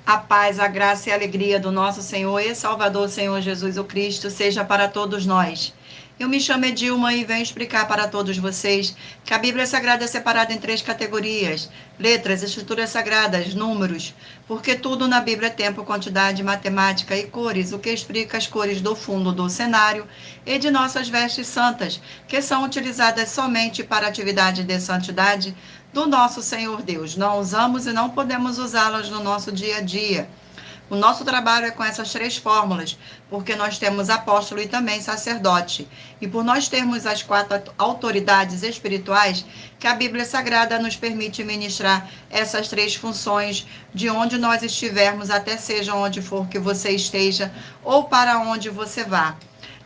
A paz, a graça e a alegria do nosso Senhor e Salvador, Senhor Jesus o Cristo, seja para todos nós. Eu me chamo Edilma e venho explicar para todos vocês que a Bíblia Sagrada é separada em 3 categorias: letras, escrituras sagradas, números, porque tudo na Bíblia é tempo, quantidade, matemática e cores, o que explica as cores do fundo do cenário e de nossas vestes santas, que são utilizadas somente para atividade de santidade do nosso Senhor Deus. Não usamos e não podemos usá-las no nosso dia a dia. O nosso trabalho é com essas 3 fórmulas, porque nós temos apóstolo e também sacerdote. E por nós termos as 4 autoridades espirituais, que a Bíblia Sagrada nos permite ministrar essas 3 funções de onde nós estivermos, até seja onde for que você esteja ou para onde você vá.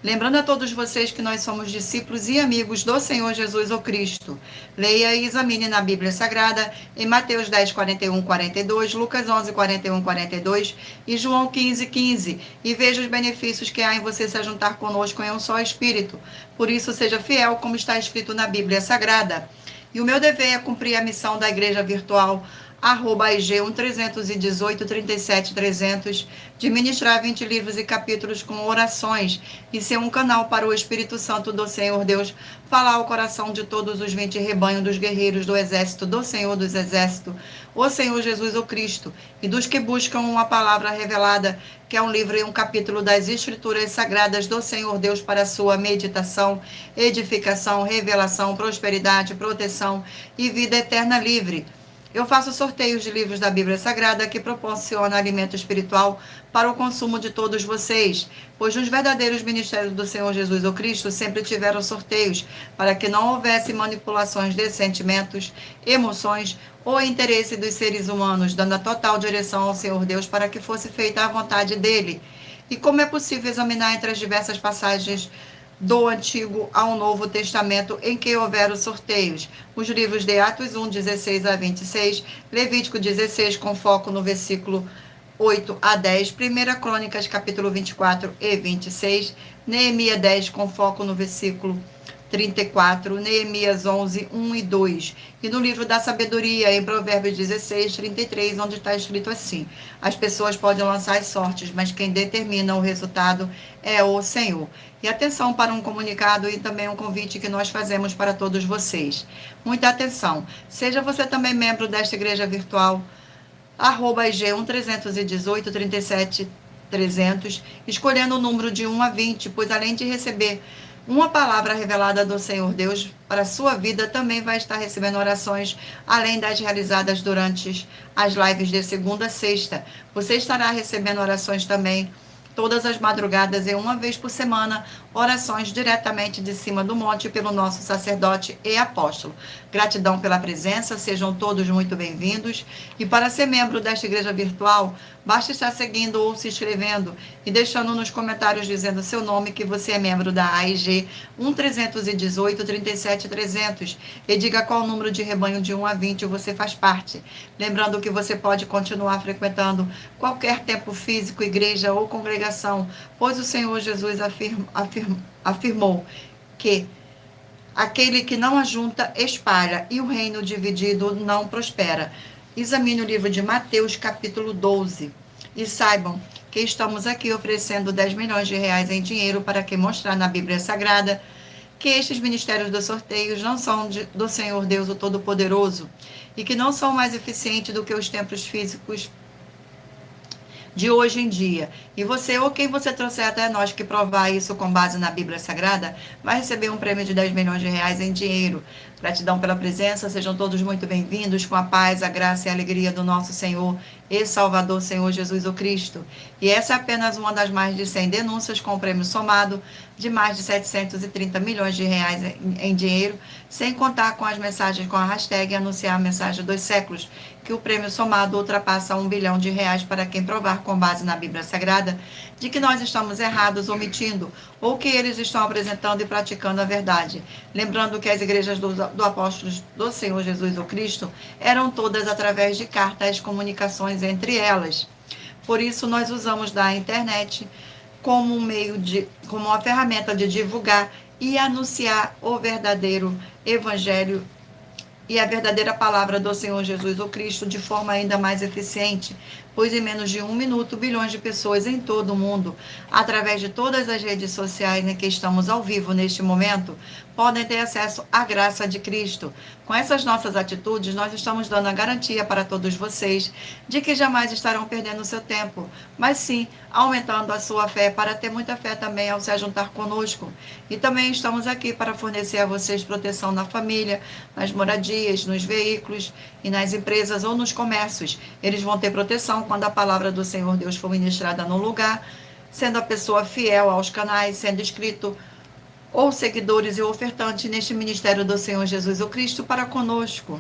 Lembrando a todos vocês que nós somos discípulos e amigos do Senhor Jesus o Cristo. Leia e examine na Bíblia Sagrada em Mateus 10, 41, 42, Lucas 11, 41, 42 e João 15, 15. E veja os benefícios que há em você se juntar conosco em um só Espírito. Por isso, seja fiel como está escrito na Bíblia Sagrada. E o meu dever é cumprir a missão da Igreja Virtual @IG 1318 37 300, de ministrar 20 livros e capítulos com orações e ser um canal para o Espírito Santo do Senhor Deus falar ao coração de todos os 20 rebanhos dos guerreiros do exército do Senhor dos Exércitos, o Senhor Jesus o Cristo, e dos que buscam uma palavra revelada, que é um livro e um capítulo das Escrituras Sagradas do Senhor Deus para sua meditação, edificação, revelação, prosperidade, proteção e vida eterna livre. Eu faço sorteios de livros da Bíblia Sagrada que proporciona alimento espiritual para o consumo de todos vocês, pois nos verdadeiros ministérios do Senhor Jesus o Cristo sempre tiveram sorteios, para que não houvesse manipulações de sentimentos, emoções ou interesse dos seres humanos, dando a total direção ao Senhor Deus para que fosse feita a vontade dele. E como é possível examinar entre as diversas passagens do Antigo ao Novo Testamento em que houveram sorteios? Os livros de Atos 1, 16 a 26, Levítico 16, com foco no versículo 8 a 10, 1 Crônicas, capítulo 24 e 26, Neemias 10, com foco no versículo 34, Neemias 11, 1 e 2. E no livro da sabedoria, em Provérbios 16, 33, onde está escrito assim: as pessoas podem lançar as sortes, mas quem determina o resultado é o Senhor. E atenção para um comunicado e também um convite que nós fazemos para todos vocês. Muita atenção. Seja você também membro desta igreja virtual, @IG 1318 37 300, escolhendo o número de 1 a 20, pois além de receber uma palavra revelada do Senhor Deus para a sua vida, também vai estar recebendo orações, além das realizadas durante as lives de segunda a sexta. Você estará recebendo orações também todas as madrugadas e uma vez por semana, orações diretamente de cima do monte pelo nosso sacerdote e apóstolo. Gratidão pela presença, sejam todos muito bem-vindos. E para ser membro desta igreja virtual, basta estar seguindo ou se inscrevendo e deixando nos comentários dizendo seu nome, que você é membro da AIG 1318 37 300, e diga qual número de rebanho de 1 a 20 você faz parte. Lembrando que você pode continuar frequentando qualquer templo físico, igreja ou congregação, pois o Senhor Jesus afirmou que aquele que não ajunta, espalha, e o reino dividido não prospera. Examine o livro de Mateus, capítulo 12. E saibam que estamos aqui oferecendo 10 milhões de reais em dinheiro para que mostrar na Bíblia Sagrada que estes ministérios dos sorteios não são do Senhor Deus o Todo-Poderoso e que não são mais eficientes do que os templos físicos de hoje em dia. E você, ou quem você trouxer até nós que provar isso com base na Bíblia Sagrada, vai receber um prêmio de 10 milhões de reais em dinheiro. Gratidão pela presença, sejam todos muito bem-vindos, com a paz, a graça e a alegria do nosso Senhor e Salvador, Senhor Jesus o Cristo. E essa é apenas uma das mais de 100 denúncias, com o prêmio somado de mais de 730 milhões de reais em dinheiro, sem contar com as mensagens com a hashtag Anunciar a Mensagem dos Séculos, que o prêmio somado ultrapassa 1 bilhão de reais para quem provar com base na Bíblia Sagrada de que nós estamos errados, omitindo, ou que eles estão apresentando e praticando a verdade. Lembrando que as igrejas do apóstolo do Senhor Jesus o Cristo eram todas através de cartas, comunicações entre elas. Por isso nós usamos da internet como um meio como uma ferramenta de divulgar e anunciar o verdadeiro evangelho e a verdadeira palavra do Senhor Jesus, o Cristo, de forma ainda mais eficiente, pois em menos de 1 minuto, bilhões de pessoas em todo o mundo, através de todas as redes sociais em que estamos ao vivo neste momento, podem ter acesso à graça de Cristo. Com essas nossas atitudes, nós estamos dando a garantia para todos vocês de que jamais estarão perdendo o seu tempo, mas sim aumentando a sua fé, para ter muita fé também ao se juntar conosco. E também estamos aqui para fornecer a vocês proteção na família, nas moradias, nos veículos e nas empresas ou nos comércios. Eles vão ter proteção quando a palavra do Senhor Deus for ministrada no lugar, sendo a pessoa fiel aos canais, sendo inscrito ou seguidores e ofertantes neste ministério do Senhor Jesus o Cristo para conosco.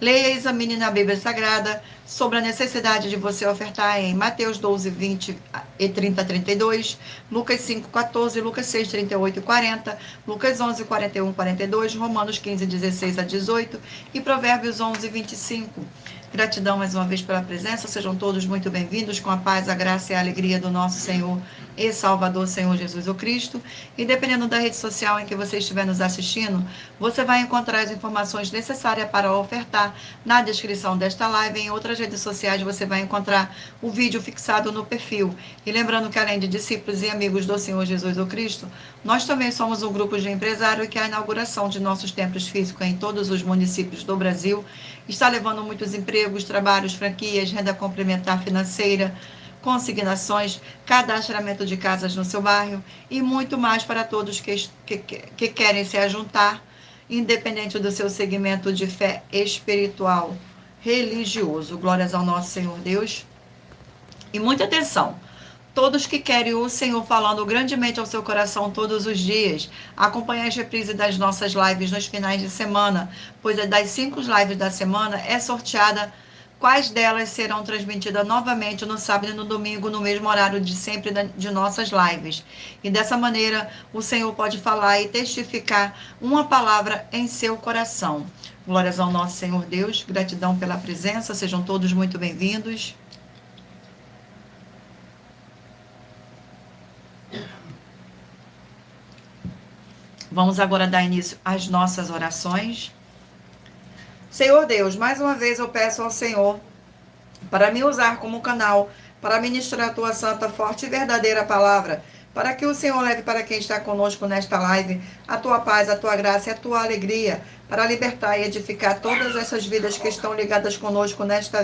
Leia e examine na Bíblia Sagrada sobre a necessidade de você ofertar em Mateus 12, 20 e 30 a 32, Lucas 5, 14, Lucas 6, 38 e 40, Lucas 11, 41 e 42, Romanos 15, 16 a 18 e Provérbios 11, 25. Gratidão mais uma vez pela presença, sejam todos muito bem-vindos, com a paz, a graça e a alegria do nosso Senhor e Salvador, Senhor Jesus o Cristo. E dependendo da rede social em que você estiver nos assistindo, você vai encontrar as informações necessárias para ofertar na descrição desta live. Em outras redes sociais você vai encontrar o vídeo fixado no perfil. E lembrando que além de discípulos e amigos do Senhor Jesus o Cristo, nós também somos um grupo de empresários que a inauguração de nossos templos físicos em todos os municípios do Brasil está levando muitos empregos, trabalhos, franquias, renda complementar financeira, consignações, cadastramento de casas no seu bairro e muito mais para todos que querem se ajuntar, independente do seu segmento de fé espiritual, religioso. Glórias ao nosso Senhor Deus. E muita atenção. Todos que querem o Senhor falando grandemente ao seu coração todos os dias, acompanhe as reprises das nossas lives nos finais de semana, pois das 5 lives da semana é sorteada quais delas serão transmitidas novamente no sábado e no domingo, no mesmo horário de sempre de nossas lives. E dessa maneira, o Senhor pode falar e testificar uma palavra em seu coração. Glórias ao nosso Senhor Deus, gratidão pela presença, sejam todos muito bem-vindos. Vamos agora dar início às nossas orações. Senhor Deus, mais uma vez eu peço ao Senhor para me usar como canal para ministrar a tua santa, forte e verdadeira palavra, para que o Senhor leve para quem está conosco nesta live a tua paz, a tua graça e a tua alegria, para libertar e edificar todas essas vidas que estão ligadas conosco nesta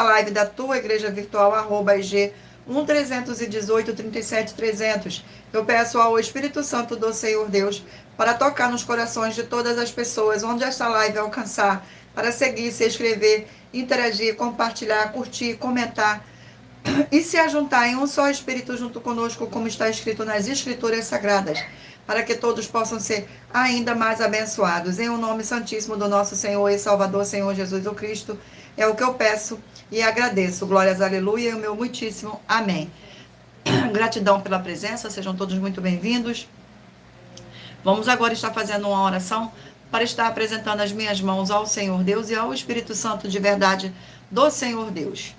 live da tua igreja virtual, @IG 1-318 37-300. Eu peço ao Espírito Santo do Senhor Deus para tocar nos corações de todas as pessoas onde esta live alcançar, para seguir, se inscrever, interagir, compartilhar, curtir, comentar e se ajuntar em um só Espírito junto conosco, como está escrito nas Escrituras Sagradas, para que todos possam ser ainda mais abençoados. Em o nome santíssimo do nosso Senhor e Salvador, Senhor Jesus o Cristo, é o que eu peço e agradeço. Glórias, aleluia, e o meu muitíssimo amém. Gratidão pela presença, sejam todos muito bem-vindos. Vamos agora estar fazendo uma oração para estar apresentando as minhas mãos ao Senhor Deus e ao Espírito Santo de verdade do Senhor Deus.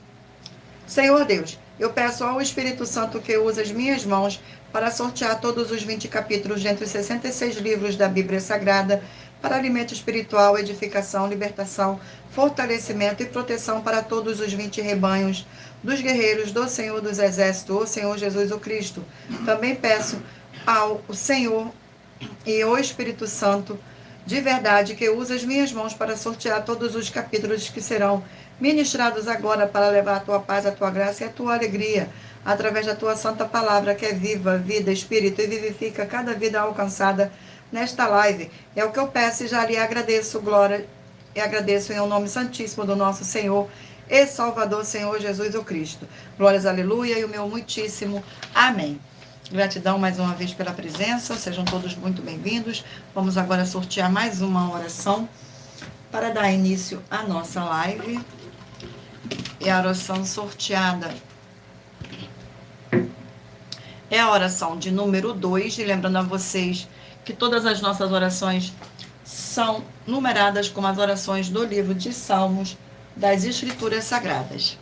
Senhor Deus, eu peço ao Espírito Santo que use as minhas mãos para sortear todos os 20 capítulos dentre os 66 livros da Bíblia Sagrada, para alimento espiritual, edificação, libertação, fortalecimento e proteção para todos os 20 rebanhos dos guerreiros do Senhor dos Exércitos, o Senhor Jesus o Cristo. Também peço ao Senhor e ao Espírito Santo, de verdade, que use as minhas mãos para sortear todos os capítulos que serão ministrados agora, para levar a tua paz, a tua graça e a tua alegria, através da tua santa palavra, que é viva, vida, espírito e vivifica cada vida alcançada nesta live. É o que eu peço e já lhe agradeço, glória, e agradeço em nome santíssimo do nosso Senhor e Salvador, Senhor Jesus o Cristo. Glórias, aleluia, e o meu muitíssimo amém. Gratidão mais uma vez pela presença, sejam todos muito bem-vindos. Vamos agora sortear mais uma oração para dar início à nossa live. E a oração sorteada é a oração de número 2, e lembrando a vocês que todas as nossas orações são numeradas como as orações do livro de Salmos das Escrituras Sagradas.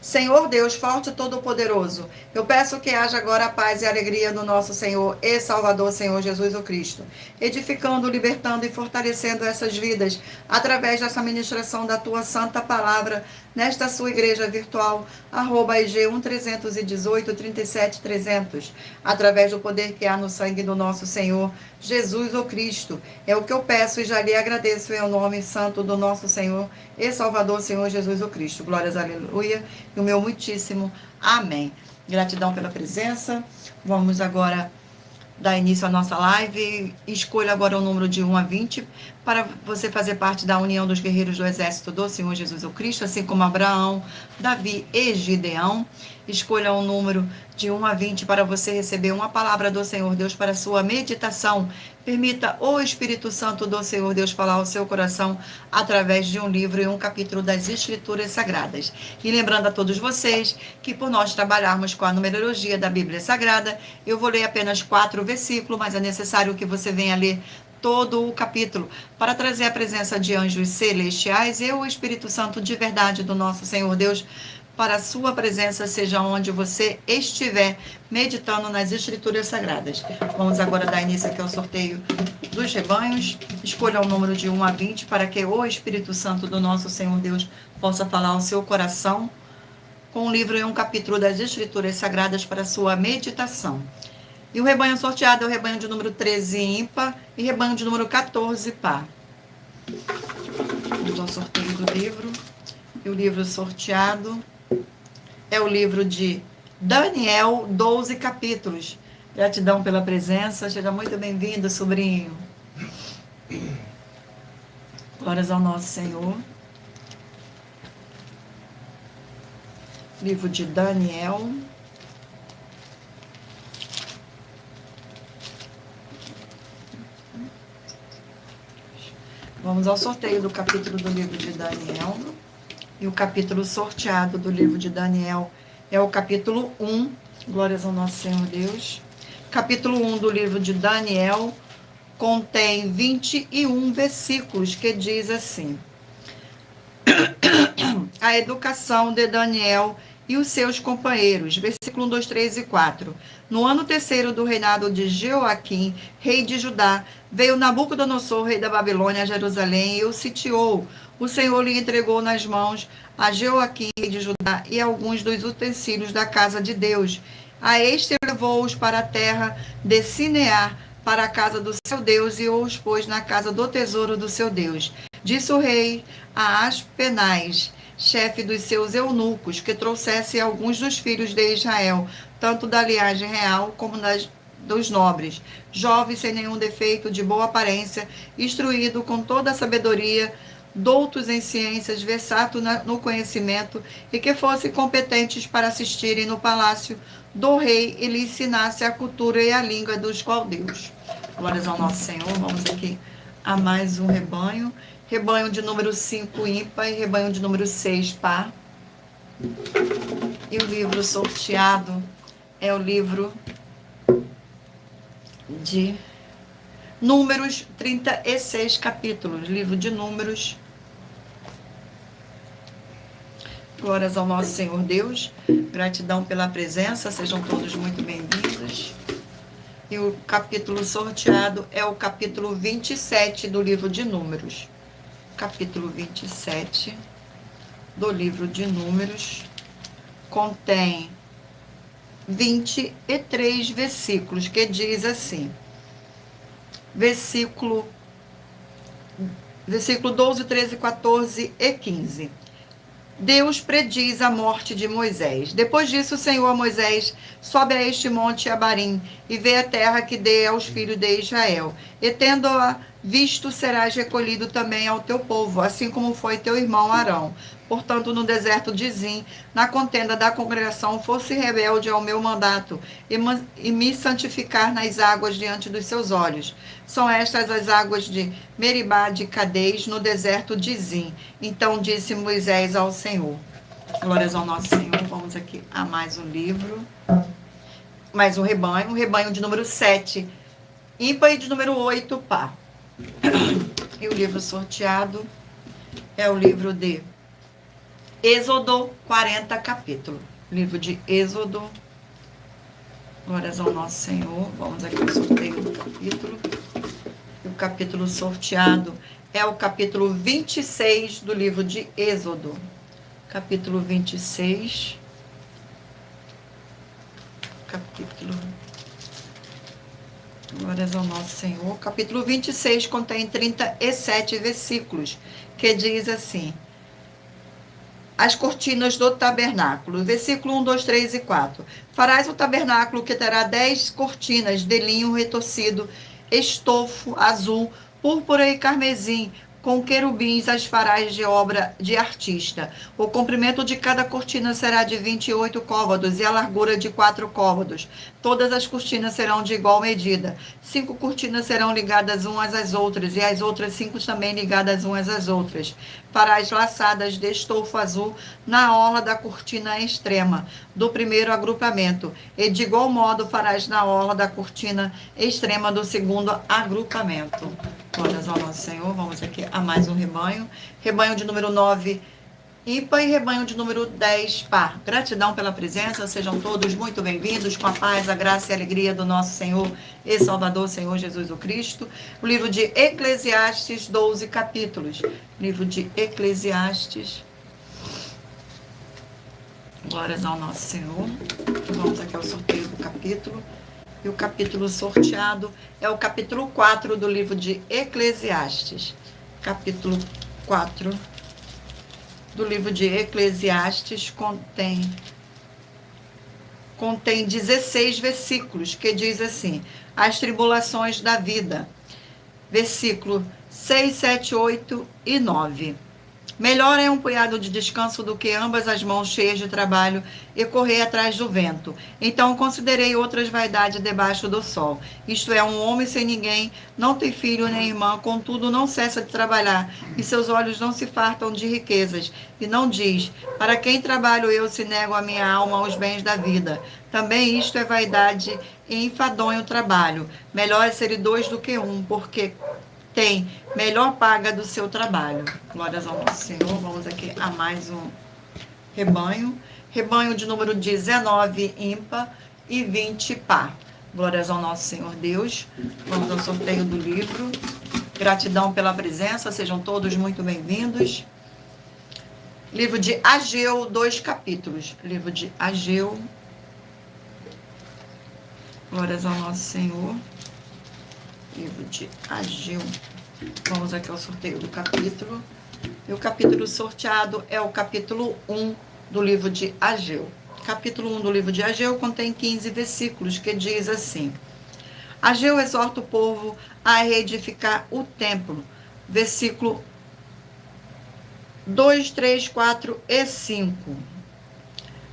Senhor Deus, forte e todo-poderoso, eu peço que haja agora a paz e a alegria no nosso Senhor e Salvador, Senhor Jesus o Cristo, edificando, libertando e fortalecendo essas vidas através dessa ministração da tua santa palavra nesta sua igreja virtual, @IG 1318 37 300, através do poder que há no sangue do nosso Senhor Jesus o Cristo. É o que eu peço e já lhe agradeço em nome santo do nosso Senhor e Salvador, Senhor Jesus o Cristo. Glórias, aleluia, e o meu muitíssimo amém. Gratidão pela presença. Vamos agora dar início à nossa live. Escolha agora o número de 1 a 20 para você fazer parte da união dos guerreiros do exército do Senhor Jesus o Cristo, assim como Abraão, Davi e Gideão. Escolha um número de 1 a 20 para você receber uma palavra do Senhor Deus para a sua meditação. Permita o Espírito Santo do Senhor Deus falar ao seu coração através de um livro e um capítulo das Escrituras Sagradas. E lembrando a todos vocês que por nós trabalharmos com a numerologia da Bíblia Sagrada, eu vou ler apenas 4 versículos, mas é necessário que você venha ler todo o capítulo, para trazer a presença de anjos celestiais e o Espírito Santo de verdade do nosso Senhor Deus, para a sua presença, seja onde você estiver, meditando nas Escrituras Sagradas. Vamos agora dar início aqui ao sorteio dos rebanhos. Escolha o número de 1 a 20, para que o Espírito Santo do nosso Senhor Deus possa falar ao seu coração, com um livro e um capítulo das Escrituras Sagradas para a sua meditação. E o rebanho sorteado é o rebanho de número 13 ímpar e rebanho de número 14 par. Vamos ao sorteio do livro. E o livro sorteado é o livro de Daniel, 12 capítulos. Gratidão pela presença. Seja muito bem-vindo, sobrinho. Glórias ao nosso Senhor. Livro de Daniel. Vamos ao sorteio do capítulo do livro de Daniel. E o capítulo sorteado do livro de Daniel é o capítulo 1. Glórias ao nosso Senhor Deus. Capítulo 1 do livro de Daniel contém 21 versículos, que diz assim: a educação de Daniel e os seus companheiros. Versículo 1, 2, 3 e 4. No ano 3º do reinado de Jeoaquim, rei de Judá, veio Nabucodonosor, rei da Babilônia, a Jerusalém, e o sitiou. O Senhor lhe entregou nas mãos a Jeoaquim, rei de Judá, e alguns dos utensílios da casa de Deus. A este levou-os para a terra de Sinear, para a casa do seu Deus, e os pôs na casa do tesouro do seu Deus. Disse o rei a Aspenaz, chefe dos seus eunucos, que trouxesse alguns dos filhos de Israel, tanto da linhagem real como dos nobres, jovens sem nenhum defeito, de boa aparência, instruído com toda a sabedoria, doutos em ciências, versato no conhecimento, e que fossem competentes para assistirem no palácio do rei e lhe ensinasse a cultura e a língua dos caldeus. Glórias ao nosso Senhor. Vamos aqui a mais um rebanho. Rebanho de número 5 ímpar e rebanho de número 6 par. E o livro sorteado é o livro de Números, 36 capítulos. Livro de Números. Glórias ao nosso Senhor Deus. Gratidão pela presença. Sejam todos muito bem-vindos. E o capítulo sorteado é o capítulo 27 do livro de Números. Capítulo 27 do livro de Números contém 23 versículos, que diz assim: versículo 12, 13, 14 e 15. Deus prediz a morte de Moisés. Depois disso, o Senhor a Moisés: sobe a este monte Abarim e vê a terra que dei aos filhos de Israel. E tendo-a visto, serás recolhido também ao teu povo, assim como foi teu irmão Arão. Portanto, no deserto de Zim, na contenda da congregação, fosse rebelde ao meu mandato, e me santificar nas águas diante dos seus olhos. São estas as águas de Meribá de Cades, no deserto de Zim. Então disse Moisés ao Senhor. Glórias ao nosso Senhor. Vamos aqui a mais um livro. Mais um rebanho de número 7 ímpar e de número 8 par. E o livro sorteado é o livro de Êxodo, 40 capítulo. Livro de Êxodo. Glórias ao nosso Senhor. Vamos aqui ao sorteio do capítulo. O capítulo sorteado é o capítulo 26 do livro de Êxodo. Capítulo 26. Glórias ao nosso Senhor. Capítulo 26 contém 37 versículos, que diz assim: as cortinas do tabernáculo. Versículo 1, 2, 3 e 4. Farás o tabernáculo que terá 10 cortinas de linho retorcido, estofo azul, púrpura e carmesim. Com querubins as farás de obra de artista. O comprimento de cada cortina será de 28 côvados e a largura de 4 côvados. Todas as cortinas serão de igual medida. 5 cortinas serão ligadas umas às outras, e as outras 5 também ligadas umas às outras. Farás laçadas de estofo azul na orla da cortina extrema do primeiro agrupamento, e de igual modo farás na orla da cortina extrema do segundo agrupamento. Glórias ao nosso Senhor. Vamos aqui a mais um rebanho. Rebanho de número 9, ímpar, e rebanho de número 10, par. Gratidão pela presença. Sejam todos muito bem-vindos, com a paz, a graça e a alegria do nosso Senhor e Salvador, Senhor Jesus o Cristo. O livro de Eclesiastes, 12 capítulos. Livro de Eclesiastes. Glórias ao nosso Senhor. Vamos aqui ao sorteio do capítulo. E o capítulo sorteado é o capítulo 4 do livro de Eclesiastes. Capítulo 4 do livro de Eclesiastes contém 16 versículos, que diz assim: as tribulações da vida. Versículo 6, 7, 8 e 9. Melhor é um punhado de descanso do que ambas as mãos cheias de trabalho e correr atrás do vento. Então considerei outras vaidades debaixo do sol. Isto é, um homem sem ninguém, não tem filho nem irmã, contudo não cessa de trabalhar, e seus olhos não se fartam de riquezas. E não diz: para quem trabalho eu, se nego a minha alma aos bens da vida? Também isto é vaidade e enfadonho o trabalho. Melhor é ser dois do que um, porque tem melhor paga do seu trabalho. Glórias ao nosso Senhor. Vamos aqui a mais um rebanho. Rebanho de número 19, ímpar, e 20, par. Glórias ao nosso Senhor Deus. Vamos ao sorteio do livro. Gratidão pela presença. Sejam todos muito bem-vindos. Livro de Ageu, 2 capítulos. Livro de Ageu. Glórias ao nosso Senhor. Livro de Ageu. Vamos aqui ao sorteio do capítulo. E o capítulo sorteado é o capítulo 1 do livro de Ageu. Capítulo 1 do livro de Ageu contém 15 versículos, que diz assim: Ageu exorta o povo a reedificar o templo. Versículo 2, 3, 4 e 5.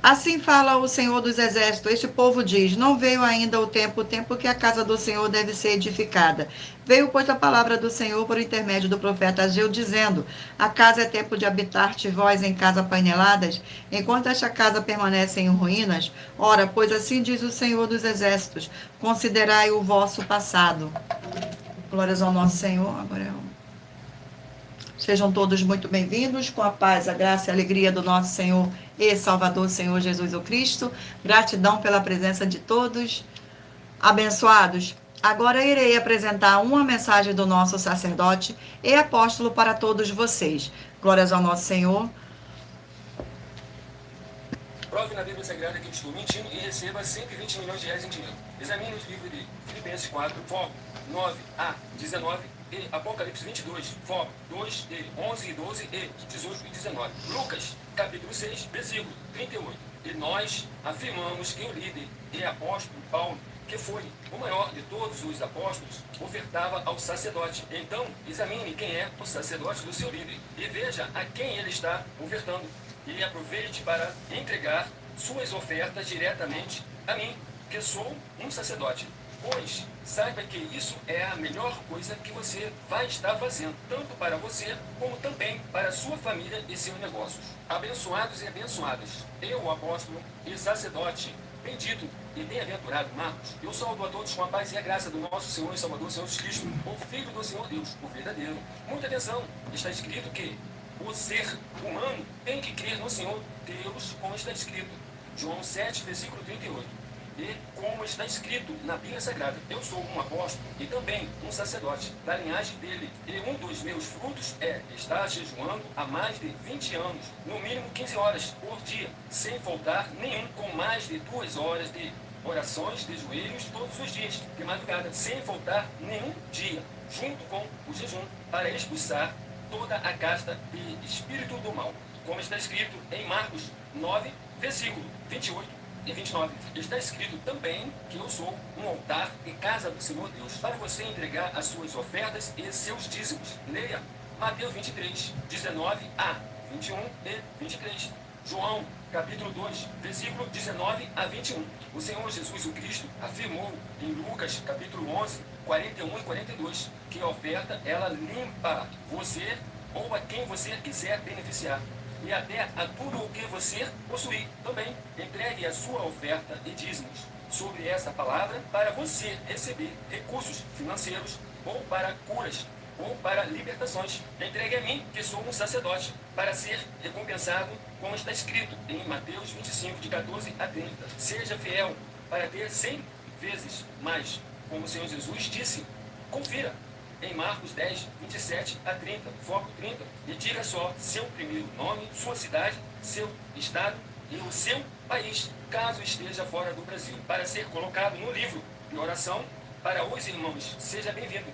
Assim fala o Senhor dos Exércitos: este povo diz, não veio ainda o tempo que a casa do Senhor deve ser edificada. Veio, pois, a palavra do Senhor por intermédio do profeta Ageu, dizendo: a casa é tempo de habitar-te vós em casa paineladas, enquanto esta casa permanece em ruínas. Ora, pois assim diz o Senhor dos Exércitos: considerai o vosso passado. Glórias ao nosso Senhor. Agora é um... Sejam todos muito bem-vindos, com a paz, a graça e a alegria do nosso Senhor e Salvador, Senhor Jesus o Cristo. Gratidão pela presença de todos. Abençoados. Agora irei apresentar uma mensagem do nosso sacerdote e apóstolo para todos vocês. Glórias ao nosso Senhor. Prove na Bíblia Sagrada que eu estou mentindo e receba 120 milhões de reais em dinheiro. Examine os livros de Filipenses 4, foco 9 a 19 e Apocalipse 22, foco 2 e 11 e 12 e 18 e 19. Lucas, capítulo 6, versículo 38. E nós afirmamos que o líder e apóstolo Paulo, que foi o maior de todos os apóstolos, ofertava ao sacerdote. Então, examine quem é o sacerdote do seu líder e veja a quem ele está ofertando. E aproveite para entregar suas ofertas diretamente a mim, que sou um sacerdote. Pois saiba que isso é a melhor coisa que você vai estar fazendo, tanto para você, como também para sua família e seus negócios. Abençoados e abençoadas, eu, apóstolo e sacerdote, bendito e bem-aventurado Marcos, eu saúdo a todos com a paz e a graça do nosso Senhor e Salvador, Senhor Jesus Cristo, o Filho do Senhor Deus, o verdadeiro. Muita atenção, está escrito que o ser humano tem que crer no Senhor Deus, como está escrito. João 7, versículo 38. E como está escrito na Bíblia Sagrada, eu sou um apóstolo e também um sacerdote da linhagem dele. E um dos meus frutos é estar jejuando há mais de 20 anos, no mínimo 15 horas por dia, sem faltar nenhum, com mais de 2 horas de orações de joelhos todos os dias, de madrugada, sem faltar nenhum dia, junto com o jejum, para expulsar toda a casta de espírito do mal. Como está escrito em Marcos 9, versículo 28 e 29, está escrito também que eu sou um altar e casa do Senhor Deus, para você entregar as suas ofertas e seus dízimos. Leia Mateus 23, 19 a 21 e 23. João, capítulo 2, versículo 19 a 21. O Senhor Jesus, o Cristo, afirmou em Lucas, capítulo 11, 41 e 42, que a oferta, ela limpa você ou a quem você quiser beneficiar. E até a tudo o que você possuir também. Entregue a sua oferta e dízimos sobre essa palavra para você receber recursos financeiros ou para curas ou para libertações. Entregue a mim, que sou um sacerdote, para ser recompensado, como está escrito em Mateus 25, de 14 a 30. Seja fiel para ter 100 vezes mais, como o Senhor Jesus disse. Confira em Marcos 10, 27 a 30, foco 30, e diga só seu primeiro nome, sua cidade, seu estado e o seu país, caso esteja fora do Brasil, para ser colocado no livro de oração para os irmãos. Seja bem-vindo.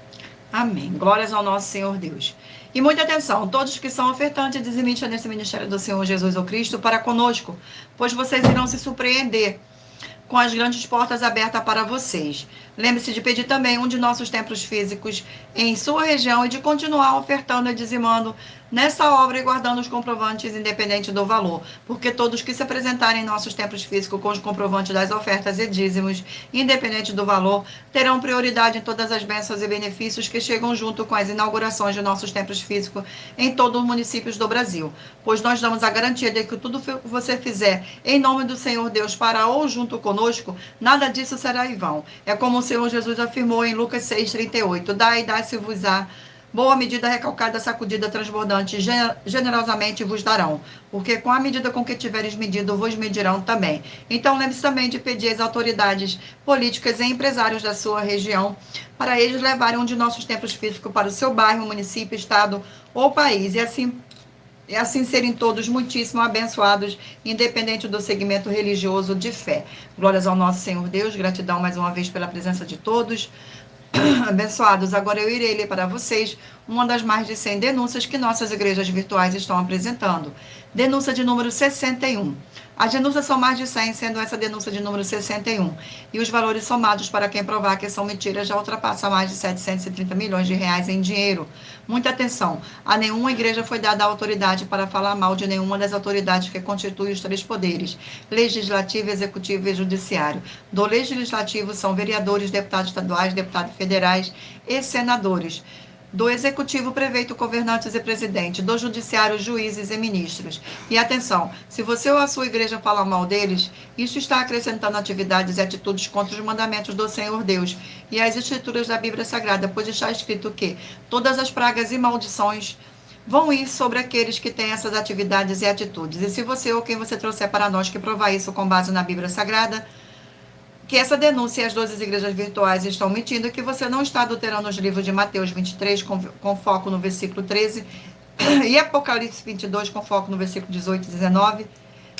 Amém. Glórias ao nosso Senhor Deus. E muita atenção, todos que são ofertantes, dizimistas nesse ministério do Senhor Jesus ou Cristo, para conosco, pois vocês irão se surpreender com as grandes portas abertas para vocês. Lembre-se de pedir também um de nossos templos físicos em sua região e de continuar ofertando e dizimando nessa obra e guardando os comprovantes independente do valor, porque todos que se apresentarem em nossos templos físicos com os comprovantes das ofertas e dízimos, independente do valor, terão prioridade em todas as bênçãos e benefícios que chegam junto com as inaugurações de nossos templos físicos em todos os municípios do Brasil, pois nós damos a garantia de que tudo que você fizer em nome do Senhor Deus para ou junto conosco, nada disso será em vão. É como o Senhor Jesus afirmou em Lucas 6,38, dai, dai-se-vos-á, boa medida, recalcada, sacudida, transbordante, generosamente vos darão, porque com a medida com que tiveres medido, vos medirão também. Então, lembre-se também de pedir às autoridades políticas e empresários da sua região, para eles levarem um de nossos templos físicos para o seu bairro, município, estado ou país, e assim serem todos muitíssimo abençoados, independente do segmento religioso de fé. Glórias ao nosso Senhor Deus, gratidão mais uma vez pela presença de todos. Abençoados, agora eu irei ler para vocês uma das mais de 100 denúncias que nossas igrejas virtuais estão apresentando. Denúncia de número 61. As denúncias são mais de 100, sendo essa denúncia de número 61. E os valores somados para quem provar que são mentiras já ultrapassa mais de 730 milhões de reais em dinheiro. Muita atenção, a nenhuma igreja foi dada a autoridade para falar mal de nenhuma das autoridades que constituem os 3 poderes, legislativo, executivo e judiciário. Do legislativo são vereadores, deputados estaduais, deputados federais e senadores. Do executivo, prefeito, governantes e presidente. Do judiciário, juízes e ministros. E atenção, se você ou a sua igreja falar mal deles, isso está acrescentando atividades e atitudes contra os mandamentos do Senhor Deus e as escrituras da Bíblia Sagrada, pois está escrito que todas as pragas e maldições vão ir sobre aqueles que têm essas atividades e atitudes. E se você ou quem você trouxer para nós que provar isso com base na Bíblia Sagrada, que essa denúncia e as 12 igrejas virtuais estão mentindo, que você não está adulterando os livros de Mateus 23, com foco no versículo 13, e Apocalipse 22, com foco no versículo 18 e 19,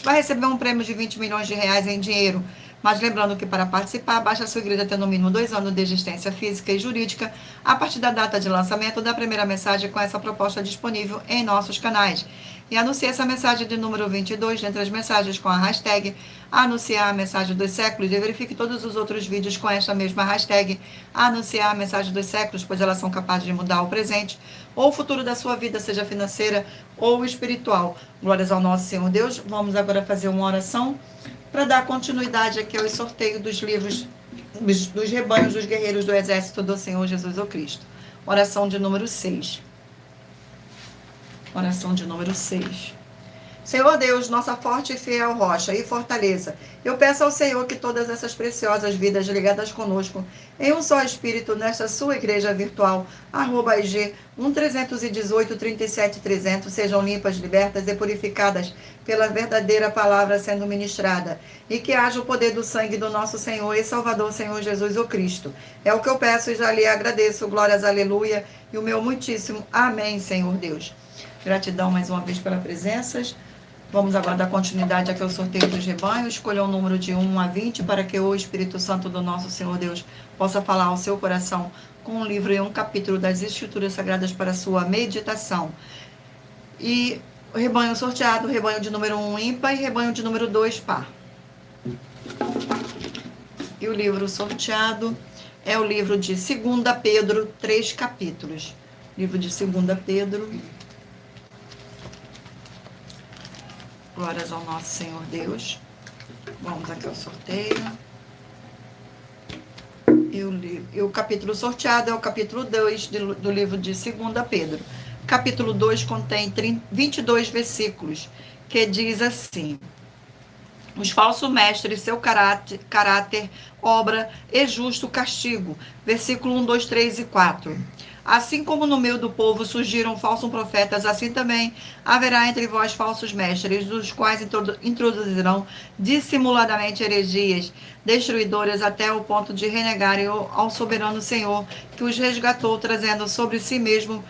vai receber um prêmio de 20 milhões de reais em dinheiro. Mas lembrando que para participar, basta a sua igreja ter no mínimo 2 anos de existência física e jurídica a partir da data de lançamento da primeira mensagem com essa proposta disponível em nossos canais. E anuncie essa mensagem de número 22 dentre as mensagens com a hashtag anunciar a mensagem dos séculos e verifique todos os outros vídeos com esta mesma hashtag anunciar a mensagem dos séculos, pois elas são capazes de mudar o presente ou o futuro da sua vida, seja financeira ou espiritual. Glórias ao nosso Senhor Deus. Vamos agora fazer uma oração para dar continuidade aqui ao sorteio dos livros dos rebanhos dos guerreiros do exército do Senhor Jesus ou Cristo. Oração de número 6. Oração de número 6. Senhor Deus, nossa forte e fiel rocha e fortaleza, eu peço ao Senhor que todas essas preciosas vidas ligadas conosco, em um só Espírito, nesta sua igreja virtual, @IG 1318 37 300, sejam limpas, libertas e purificadas pela verdadeira palavra sendo ministrada, e que haja o poder do sangue do nosso Senhor e Salvador, Senhor Jesus o Cristo. É o que eu peço e já lhe agradeço. Glórias, aleluia, e o meu muitíssimo amém, Senhor Deus. Gratidão mais uma vez pela presença. Vamos agora dar continuidade aqui ao sorteio dos rebanhos. Escolha o número de 1 a 20 para que o Espírito Santo do nosso Senhor Deus possa falar ao seu coração com um livro e um capítulo das Escrituras Sagradas para a sua meditação. E o rebanho sorteado, rebanho de número 1 ímpar e rebanho de número 2 par. E o livro sorteado é o livro de 2 Pedro, 3 capítulos. Livro de 2 Pedro. Glórias ao nosso Senhor Deus. Vamos aqui ao sorteio. E o capítulo sorteado é o capítulo 2 do livro de 2 Pedro. Capítulo 2 contém 22 versículos, que diz assim: os falsos mestres, seu caráter, obra e justo castigo. Versículo 1, 2, 3 e 4. Assim como no meio do povo surgiram falsos profetas, assim também haverá entre vós falsos mestres, os quais introduzirão dissimuladamente heresias destruidoras até o ponto de renegarem ao soberano Senhor, que os resgatou, trazendo sobre si mesmo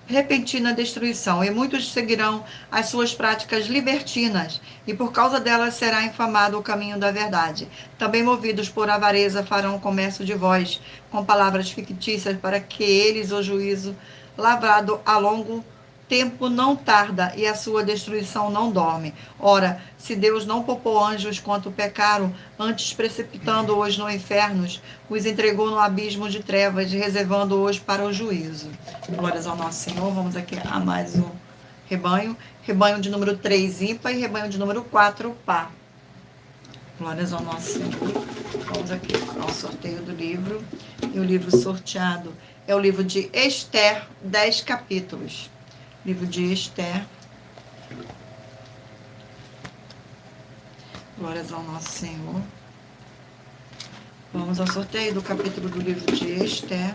repentina destruição, e muitos seguirão as suas práticas libertinas, e por causa delas será infamado o caminho da verdade. Também movidos por avareza farão comércio de vós, com palavras fictícias, para que eles o juízo lavrado a longo tempo não tarda, e a sua destruição não dorme. Ora, se Deus não poupou anjos quanto pecaram, antes precipitando-os no inferno, os entregou no abismo de trevas, reservando-os para o juízo. Glórias ao nosso Senhor. Vamos aqui a mais um rebanho. Rebanho de número 3 ímpar e rebanho de número 4 par. Glórias ao nosso Senhor. Vamos aqui ao sorteio do livro. E o livro sorteado é o livro de Esther, 10 capítulos. Livro de Esther. Glórias ao nosso Senhor. Vamos ao sorteio do capítulo do livro de Esther.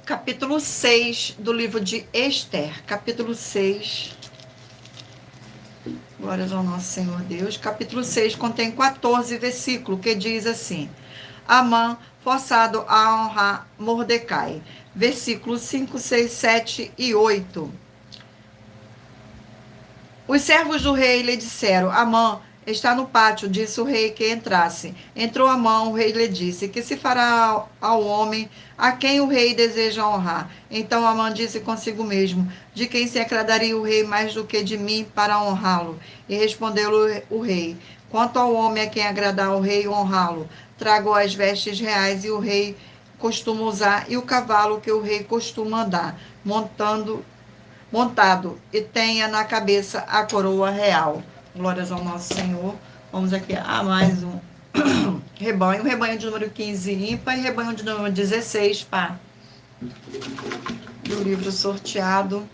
Capítulo 6 do livro de Esther. Capítulo 6. Glórias ao nosso Senhor Deus. Capítulo 6 contém 14 versículos, que diz assim: Amã, forçado a honrar Mordecai. Versículos 5, 6, 7 e 8. Os servos do rei lhe disseram: Amã está no pátio, disse o rei que entrasse. Entrou Amã, o rei lhe disse: que se fará ao homem a quem o rei deseja honrar? Então Amã disse consigo mesmo: de quem se agradaria o rei mais do que de mim para honrá-lo? E respondeu o rei: quanto ao homem a quem agradar ao rei honrá-lo, trago as vestes reais e o rei costuma usar, e o cavalo que o rei costuma andar, montado, e tenha na cabeça a coroa real. Glórias ao nosso Senhor. Vamos aqui a mais um rebanho. Rebanho de número 15 ímpar e rebanho de número 16 par. E o livro sorteado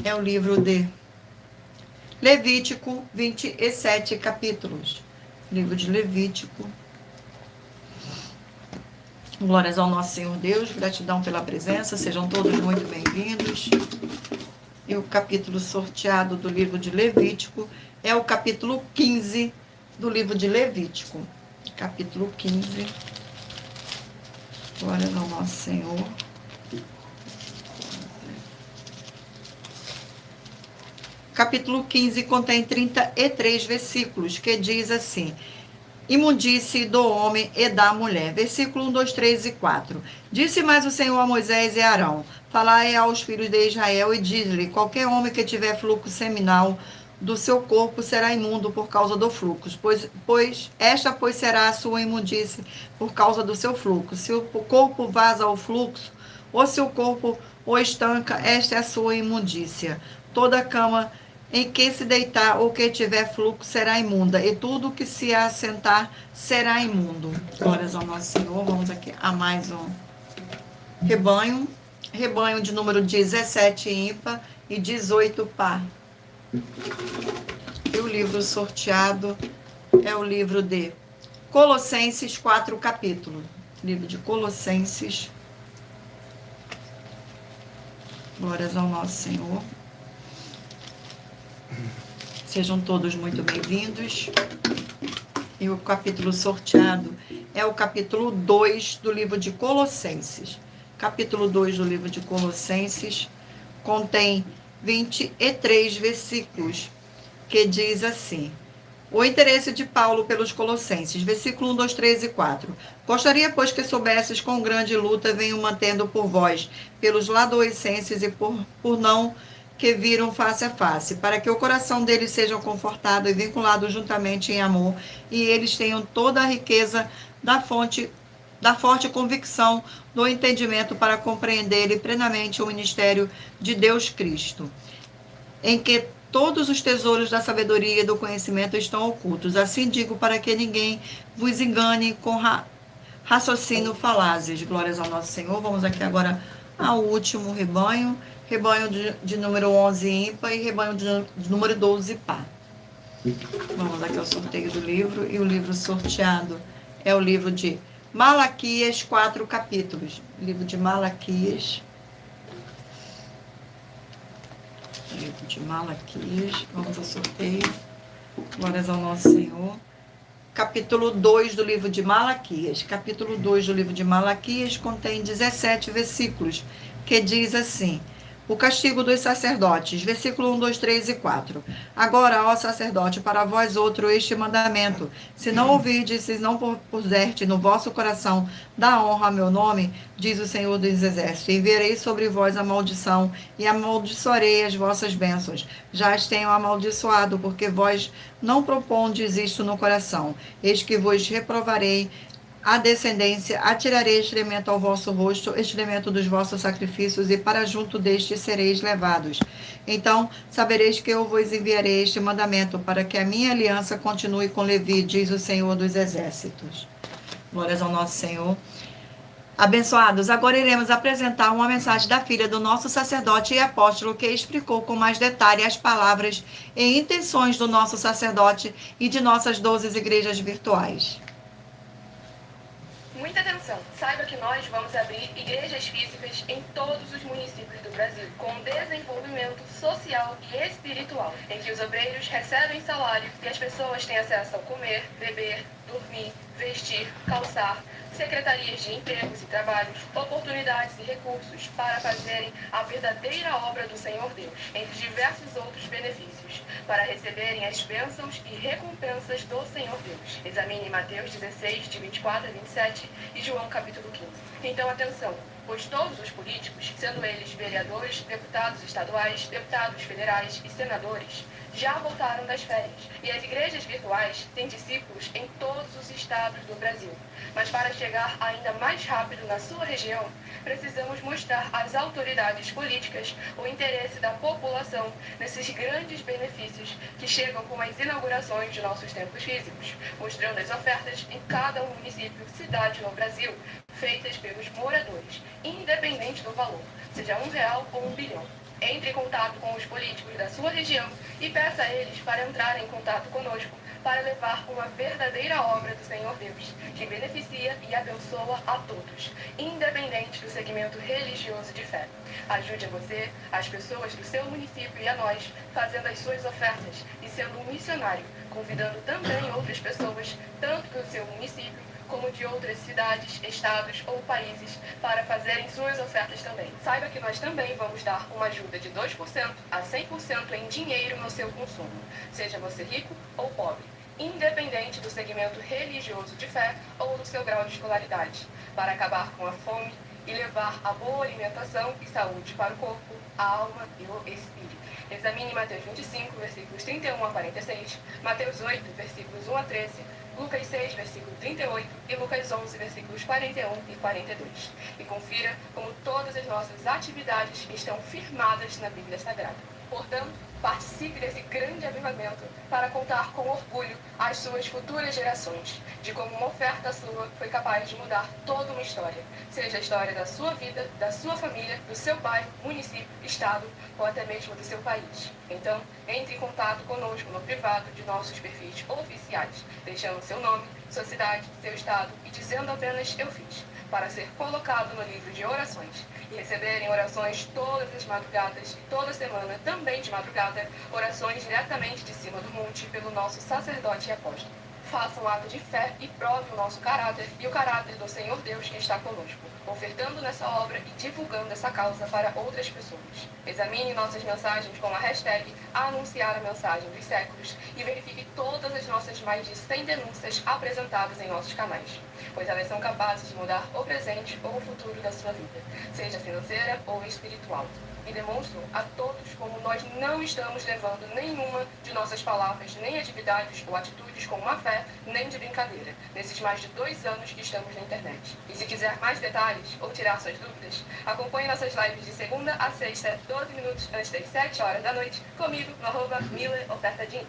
é o livro de Levítico, 27 capítulos. Livro de Levítico. Glórias ao nosso Senhor Deus, gratidão pela presença, sejam todos muito bem-vindos. E o capítulo sorteado do livro de Levítico é o capítulo 15 do livro de Levítico. Capítulo 15. Glórias ao nosso Senhor. Capítulo 15 contém 33 versículos, que diz assim: imundície do homem e da mulher. Versículo 1, 2, 3 e 4. Disse mais o Senhor a Moisés e a Arão: falai aos filhos de Israel e diz-lhe: qualquer homem que tiver fluxo seminal do seu corpo será imundo por causa do fluxo, pois será a sua imundície por causa do seu fluxo. Se o corpo vaza o fluxo, ou se o corpo o estanca, esta é a sua imundícia. Toda cama em que se deitar ou que tiver fluxo será imunda, e tudo que se assentar será imundo. Glórias ao nosso Senhor. Vamos aqui a mais um rebanho. Rebanho de número 17 ímpar e 18 par. E o livro sorteado é o livro de Colossenses, 4 capítulos. Livro de Colossenses. Glórias ao nosso Senhor. Sejam todos muito bem-vindos. E o capítulo sorteado é o capítulo 2 do livro de Colossenses. Capítulo 2 do livro de Colossenses contém 23 versículos, que diz assim: o interesse de Paulo pelos Colossenses, versículo 1, 2, 3 e 4. Gostaria, pois, que soubesses com grande luta venho mantendo por vós, pelos laodicenses e por não que viram face a face, para que o coração deles seja confortado e vinculado juntamente em amor, e eles tenham toda a riqueza da forte convicção do entendimento para compreenderem plenamente o ministério de Deus Cristo, em que todos os tesouros da sabedoria e do conhecimento estão ocultos. Assim digo, para que ninguém vos engane com raciocínio falazes. Glórias ao nosso Senhor. Vamos aqui agora ao último rebanho. Rebanho de número 11 ímpar e rebanho de número 12 par. Vamos aqui ao sorteio do livro. E o livro sorteado é o livro de Malaquias, 4 capítulos. Livro de Malaquias. Livro de Malaquias. Vamos ao sorteio. Glórias ao nosso Senhor. Capítulo 2 do livro de Malaquias. Capítulo 2 do livro de Malaquias contém 17 versículos, que diz assim: o castigo dos sacerdotes, versículo 1, 2, 3 e 4. Agora, ó sacerdote, para vós outro este mandamento: se não ouvirdes, se não puserdes no vosso coração dar honra ao meu nome, diz o Senhor dos Exércitos, enviarei sobre vós a maldição e amaldiçoarei as vossas bênçãos. Já as tenho amaldiçoado, porque vós não propondes isto no coração. Eis que vos reprovarei a descendência, atirarei excremento ao vosso rosto, excremento dos vossos sacrifícios, e para junto destes sereis levados. Então sabereis que eu vos enviarei este mandamento, para que a minha aliança continue com Levi, diz o Senhor dos Exércitos. Glórias ao nosso Senhor. Abençoados, agora iremos apresentar uma mensagem da filha do nosso sacerdote e apóstolo, que explicou com mais detalhe as palavras e intenções do nosso sacerdote e de nossas 12 igrejas virtuais. Muita atenção! Saiba que nós vamos abrir igrejas físicas em todos os municípios do Brasil, com desenvolvimento social e espiritual, em que os obreiros recebem salário e as pessoas têm acesso ao comer, beber, dormir, vestir, calçar, secretarias de empregos e trabalhos, oportunidades e recursos para fazerem a verdadeira obra do Senhor Deus, entre diversos outros benefícios, para receberem as bênçãos e recompensas do Senhor Deus. Examine Mateus 16, de 24 a 27 e João capítulo 15. Então, atenção! Pois todos os políticos, sendo eles vereadores, deputados estaduais, deputados federais e senadores, já voltaram das férias, e as igrejas virtuais têm discípulos em todos os estados do Brasil. Mas para chegar ainda mais rápido na sua região, precisamos mostrar às autoridades políticas o interesse da população nesses grandes benefícios que chegam com as inaugurações de nossos templos físicos, mostrando as ofertas em cada município, cidade no Brasil, feitas pelos moradores, independente do valor, seja R$1 ou 1 bilhão. Entre em contato com os políticos da sua região e peça a eles para entrarem em contato conosco para levar uma verdadeira obra do Senhor Deus, que beneficia e abençoa a todos, independente do segmento religioso de fé. Ajude a você, as pessoas do seu município e a nós, fazendo as suas ofertas e sendo um missionário, convidando também outras pessoas, tanto do seu município como de outras cidades, estados ou países, para fazerem suas ofertas também. Saiba que nós também vamos dar uma ajuda de 2% a 100% em dinheiro no seu consumo, seja você rico ou pobre, independente do segmento religioso de fé ou do seu grau de escolaridade, para acabar com a fome e levar a boa alimentação e saúde para o corpo, a alma e o espírito. Examine Mateus 25, versículos 31 a 46, Mateus 8, versículos 1 a 13, Lucas 6, versículo 38 e Lucas 11, versículos 41 e 42. E confira como todas as nossas atividades estão firmadas na Bíblia Sagrada. Portanto, participe desse grande avivamento para contar com orgulho às suas futuras gerações de como uma oferta sua foi capaz de mudar toda uma história, seja a história da sua vida, da sua família, do seu bairro, município, estado ou até mesmo do seu país. Então, entre em contato conosco no privado de nossos perfis oficiais, deixando seu nome, sua cidade, seu estado e dizendo apenas "eu fiz", para ser colocado no livro de orações e receberem orações todas as madrugadas e toda semana, também de madrugada, orações diretamente de cima do monte pelo nosso sacerdote e apóstolo. Faça um ato de fé e prove o nosso caráter e o caráter do Senhor Deus que está conosco, ofertando nessa obra e divulgando essa causa para outras pessoas. Examine nossas mensagens com a hashtag Anunciar a Mensagem dos Séculos e verifique todas as nossas mais de 100 denúncias apresentadas em nossos canais, pois elas são capazes de mudar o presente ou o futuro da sua vida, seja financeira ou espiritual. E demonstram a todos como nós não estamos levando nenhuma de nossas palavras, nem atividades ou atitudes com má fé, nem de brincadeira, nesses mais de 2 anos que estamos na internet. E se quiser mais detalhes ou tirar suas dúvidas, acompanhe nossas lives de segunda a sexta, 12 minutos antes das 7 horas da noite, comigo no @MilaOfertaDin.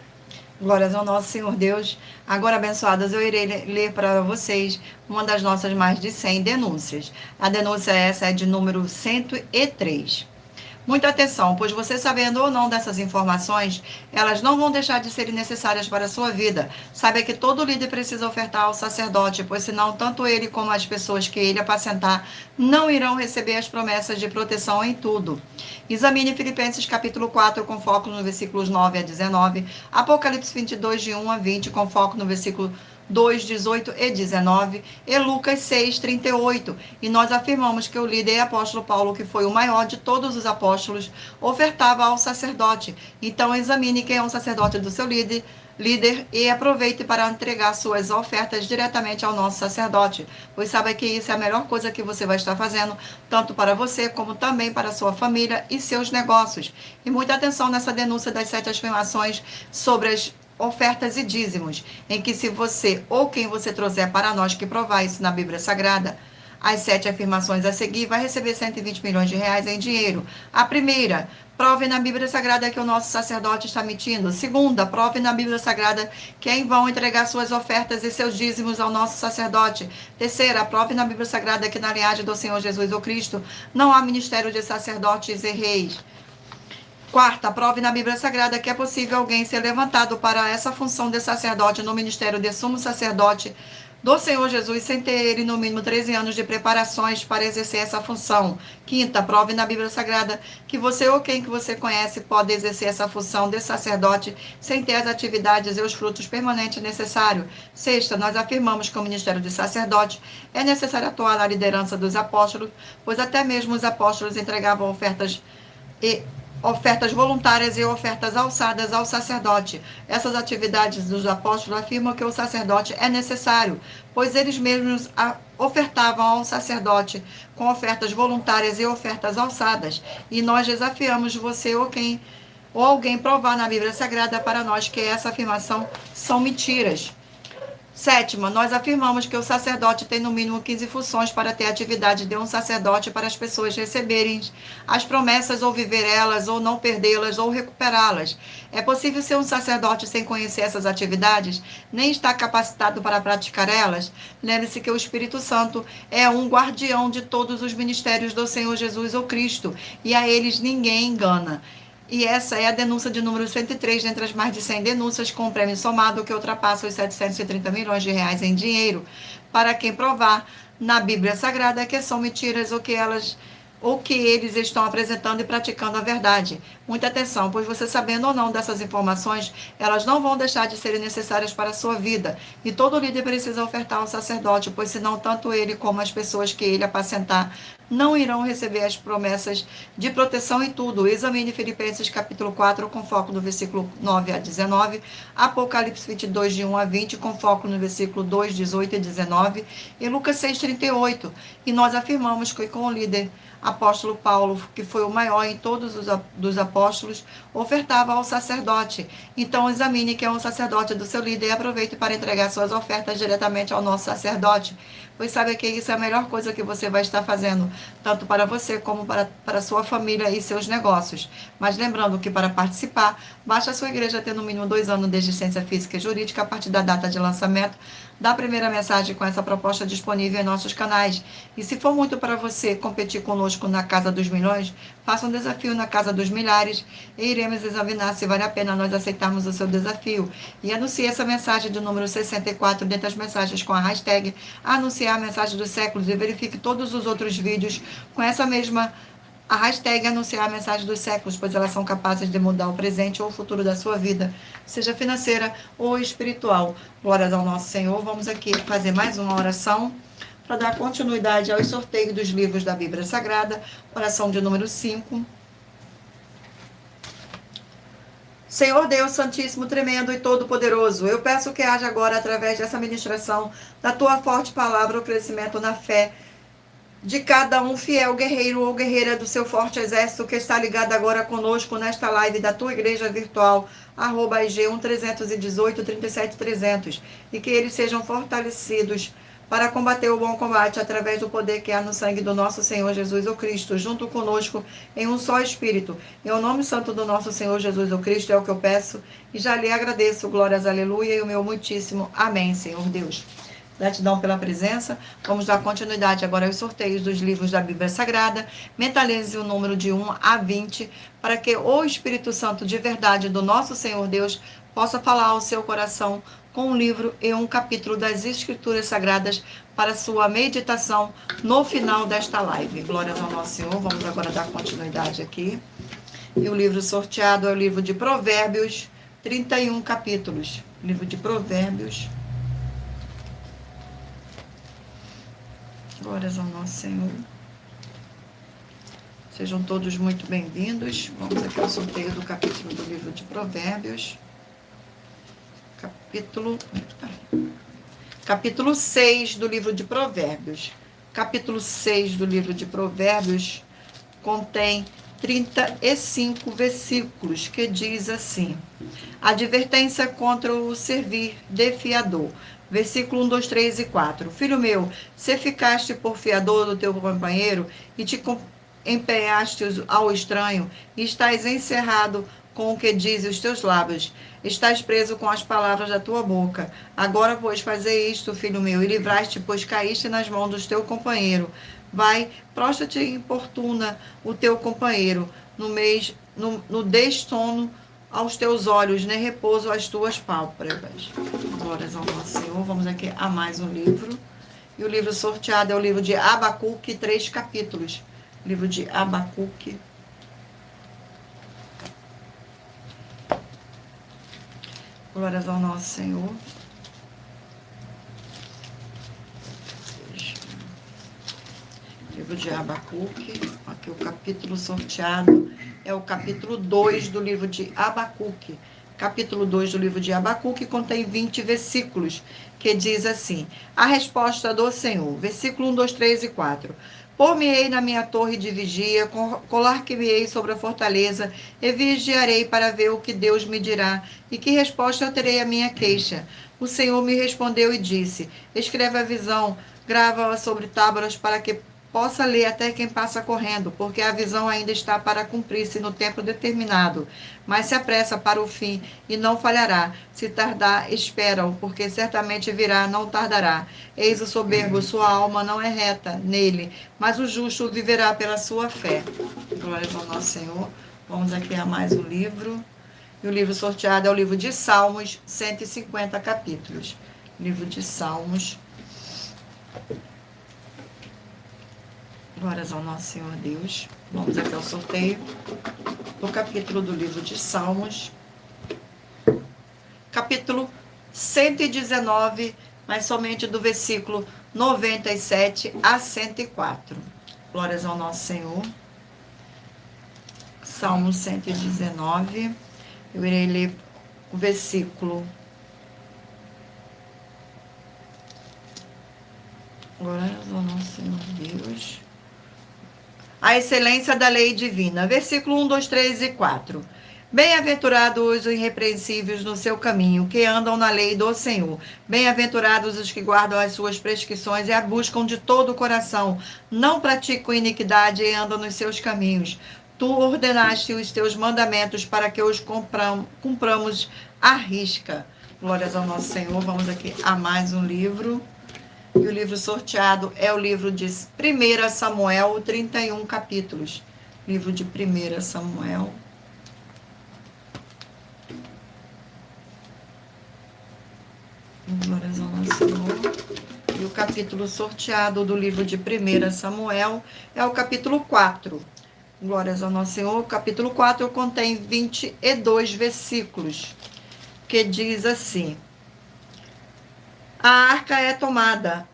Glórias ao nosso Senhor Deus. Agora, abençoadas, eu irei ler para vocês uma das nossas mais de 100 denúncias. A denúncia essa é de número 103. Muita atenção, pois você sabendo ou não dessas informações, elas não vão deixar de serem necessárias para a sua vida. Saiba que todo líder precisa ofertar ao sacerdote, pois senão tanto ele como as pessoas que ele apacentar não irão receber as promessas de proteção em tudo. Examine Filipenses capítulo 4, com foco nos versículos 9 a 19, Apocalipse 22, de 1 a 20, com foco no versículo 2, 18 e 19, e Lucas 6, 38. E nós afirmamos que o líder apóstolo Paulo, que foi o maior de todos os apóstolos, ofertava ao sacerdote. Então examine quem é o sacerdote do seu líder e aproveite para entregar suas ofertas diretamente ao nosso sacerdote, pois sabe que isso é a melhor coisa que você vai estar fazendo, tanto para você como também para a sua família e seus negócios. E muita atenção nessa denúncia das 7 afirmações sobre as ofertas e dízimos, em que se você ou quem você trouxer para nós que provar isso na Bíblia Sagrada, as 7 afirmações a seguir vai receber 120 milhões de reais em dinheiro. A primeira, prove na Bíblia Sagrada que o nosso sacerdote está mentindo. Segunda, prove na Bíblia Sagrada que é em vão entregar suas ofertas e seus dízimos ao nosso sacerdote. Terceira, prove na Bíblia Sagrada que na linhagem do Senhor Jesus ou Cristo não há ministério de sacerdotes e reis. Quarta, prove na Bíblia Sagrada que é possível alguém ser levantado para essa função de sacerdote no ministério de sumo sacerdote do Senhor Jesus, sem ter ele no mínimo 13 anos de preparações para exercer essa função. Quinta, prove na Bíblia Sagrada que você ou quem que você conhece pode exercer essa função de sacerdote sem ter as atividades e os frutos permanentes necessários. Sexta, nós afirmamos que o ministério de sacerdote é necessário atuar na liderança dos apóstolos, pois até mesmo os apóstolos entregavam ofertas voluntárias e ofertas alçadas ao sacerdote. Essas atividades dos apóstolos afirmam que o sacerdote é necessário, pois eles mesmos ofertavam ao sacerdote com ofertas voluntárias e ofertas alçadas. E nós desafiamos você ou alguém provar na Bíblia Sagrada para nós que essa afirmação são mentiras. Sétima, nós afirmamos que o sacerdote tem no mínimo 15 funções para ter a atividade de um sacerdote para as pessoas receberem as promessas ou viver elas, ou não perdê-las, ou recuperá-las. É possível ser um sacerdote sem conhecer essas atividades, nem estar capacitado para praticar elas? Lembre-se que o Espírito Santo é um guardião de todos os ministérios do Senhor Jesus ou Cristo, e a eles ninguém engana. E essa é a denúncia de número 103, dentre as mais de 100 denúncias, com um prêmio somado que ultrapassa os 730 milhões de reais em dinheiro, para quem provar na Bíblia Sagrada que são mentiras ou que eles estão apresentando e praticando a verdade. Muita atenção, pois você sabendo ou não dessas informações, elas não vão deixar de serem necessárias para a sua vida. E todo líder precisa ofertar ao sacerdote, pois senão tanto ele como as pessoas que ele apacentar não irão receber as promessas de proteção em tudo. Examine Filipenses capítulo 4, com foco no versículo 9 a 19, Apocalipse 22, de 1 a 20, com foco no versículo 2, 18 e 19, e Lucas 6, 38. E nós afirmamos que com o líder apóstolo Paulo, que foi o maior em todos os apóstolos, ofertava ao sacerdote. Então examine quem é o sacerdote do seu líder e aproveite para entregar suas ofertas diretamente ao nosso sacerdote, pois sabe que isso é a melhor coisa que você vai estar fazendo, tanto para você como para a sua família e seus negócios. Mas lembrando que para participar, basta a sua igreja ter no mínimo 2 anos de existência física e jurídica a partir da data de lançamento da primeira mensagem com essa proposta disponível em nossos canais. E se for muito para você competir conosco na Casa dos Milhões, faça um desafio na Casa dos Milhares e iremos examinar se vale a pena nós aceitarmos o seu desafio. E anuncie essa mensagem do número 64 dentro das mensagens com a hashtag anunciar a mensagem dos séculos e verifique todos os outros vídeos com essa mesma a hashtag anunciar a mensagem dos séculos, pois elas são capazes de mudar o presente ou o futuro da sua vida, seja financeira ou espiritual. Glórias ao nosso Senhor. Vamos aqui fazer mais uma oração para dar continuidade aos sorteios dos livros da Bíblia Sagrada. Oração de número 5. Senhor Deus Santíssimo, tremendo e todo-poderoso, eu peço que haja agora, através dessa ministração, da tua forte palavra, o crescimento na fé de cada um fiel guerreiro ou guerreira do seu forte exército que está ligado agora conosco nesta live da tua igreja virtual, @IG1318-37300, e que eles sejam fortalecidos para combater o bom combate através do poder que há no sangue do nosso Senhor Jesus o Cristo, junto conosco em um só Espírito. Em o nome santo do nosso Senhor Jesus o Cristo é o que eu peço e já lhe agradeço. Glórias, aleluia, e o meu muitíssimo amém, Senhor Deus. Gratidão pela presença. Vamos dar continuidade agora aos sorteios dos livros da Bíblia Sagrada. Mentalize o número de 1 a 20, para que o Espírito Santo de verdade do nosso Senhor Deus possa falar ao seu coração com um livro e um capítulo das Escrituras Sagradas para sua meditação no final desta live. Glórias ao nosso Senhor. Vamos agora dar continuidade aqui. E o livro sorteado é o livro de Provérbios, 31 capítulos. Livro de Provérbios. Glórias ao nosso Senhor. Sejam todos muito bem-vindos. Vamos aqui ao sorteio do capítulo do livro de Provérbios. Capítulo 6 do livro de Provérbios. Capítulo 6 do livro de Provérbios contém 35 versículos, que diz assim: advertência contra o servir de fiador. Versículo 1, 2, 3 e 4. Filho meu, se ficaste por fiador do teu companheiro e te empenhaste ao estranho, e estás encerrado com o que diz os teus lábios, estás preso com as palavras da tua boca. Agora, pois, fazer isto, filho meu, e livraste, pois caíste nas mãos do teu companheiro. Vai, prostra-te e importuna o teu companheiro, no dessono aos teus olhos, nem repouso às tuas pálpebras. Glórias ao nosso Senhor. Vamos aqui a mais um livro. E o livro sorteado é o livro de Abacuque, 3 capítulos. Livro de Abacuque. Glórias ao nosso Senhor. Livro de Abacuque. Aqui o capítulo sorteado é o capítulo 2 do livro de Abacuque. Capítulo 2 do livro de Abacuque contém 20 versículos, que diz assim: a resposta do Senhor. Versículo 1, 2, 3 e 4. Pôr-me-ei na minha torre de vigia, colar-que-me-ei sobre a fortaleza, e vigiarei para ver o que Deus me dirá, e que resposta eu terei à minha queixa. O Senhor me respondeu e disse: escreve a visão, grava-a sobre tábuas, para que possa ler até quem passa correndo, porque a visão ainda está para cumprir-se no tempo determinado. Mas se apressa para o fim e não falhará. Se tardar, espera-o, porque certamente virá, não tardará. Eis o soberbo, sua alma não é reta nele, mas o justo viverá pela sua fé. Glórias ao nosso Senhor. Vamos aqui a mais um livro. E o livro sorteado é o livro de Salmos, 150 capítulos. Livro de Salmos. Glórias ao nosso Senhor Deus. Vamos aqui ao sorteio do capítulo do livro de Salmos. Capítulo 119, mas somente do versículo 97 a 104. Glórias ao nosso Senhor. Salmo 119. Eu irei ler o versículo. Glórias ao nosso Senhor Deus. A excelência da lei divina. Versículo 1, 2, 3 e 4. Bem-aventurados os irrepreensíveis no seu caminho, que andam na lei do Senhor. Bem-aventurados os que guardam as suas prescrições e a buscam de todo o coração. Não praticam iniquidade e andam nos seus caminhos. Tu ordenaste os teus mandamentos para que os cumpramos à risca. Glórias ao nosso Senhor. Vamos aqui a mais um livro. E o livro sorteado é o livro de 1 Samuel, 31 capítulos. Livro de 1 Samuel. Glórias ao nosso Senhor. E o capítulo sorteado do livro de 1 Samuel é o capítulo 4. Glórias ao nosso Senhor. O capítulo 4 contém 22 versículos, que diz assim: a arca é tomada,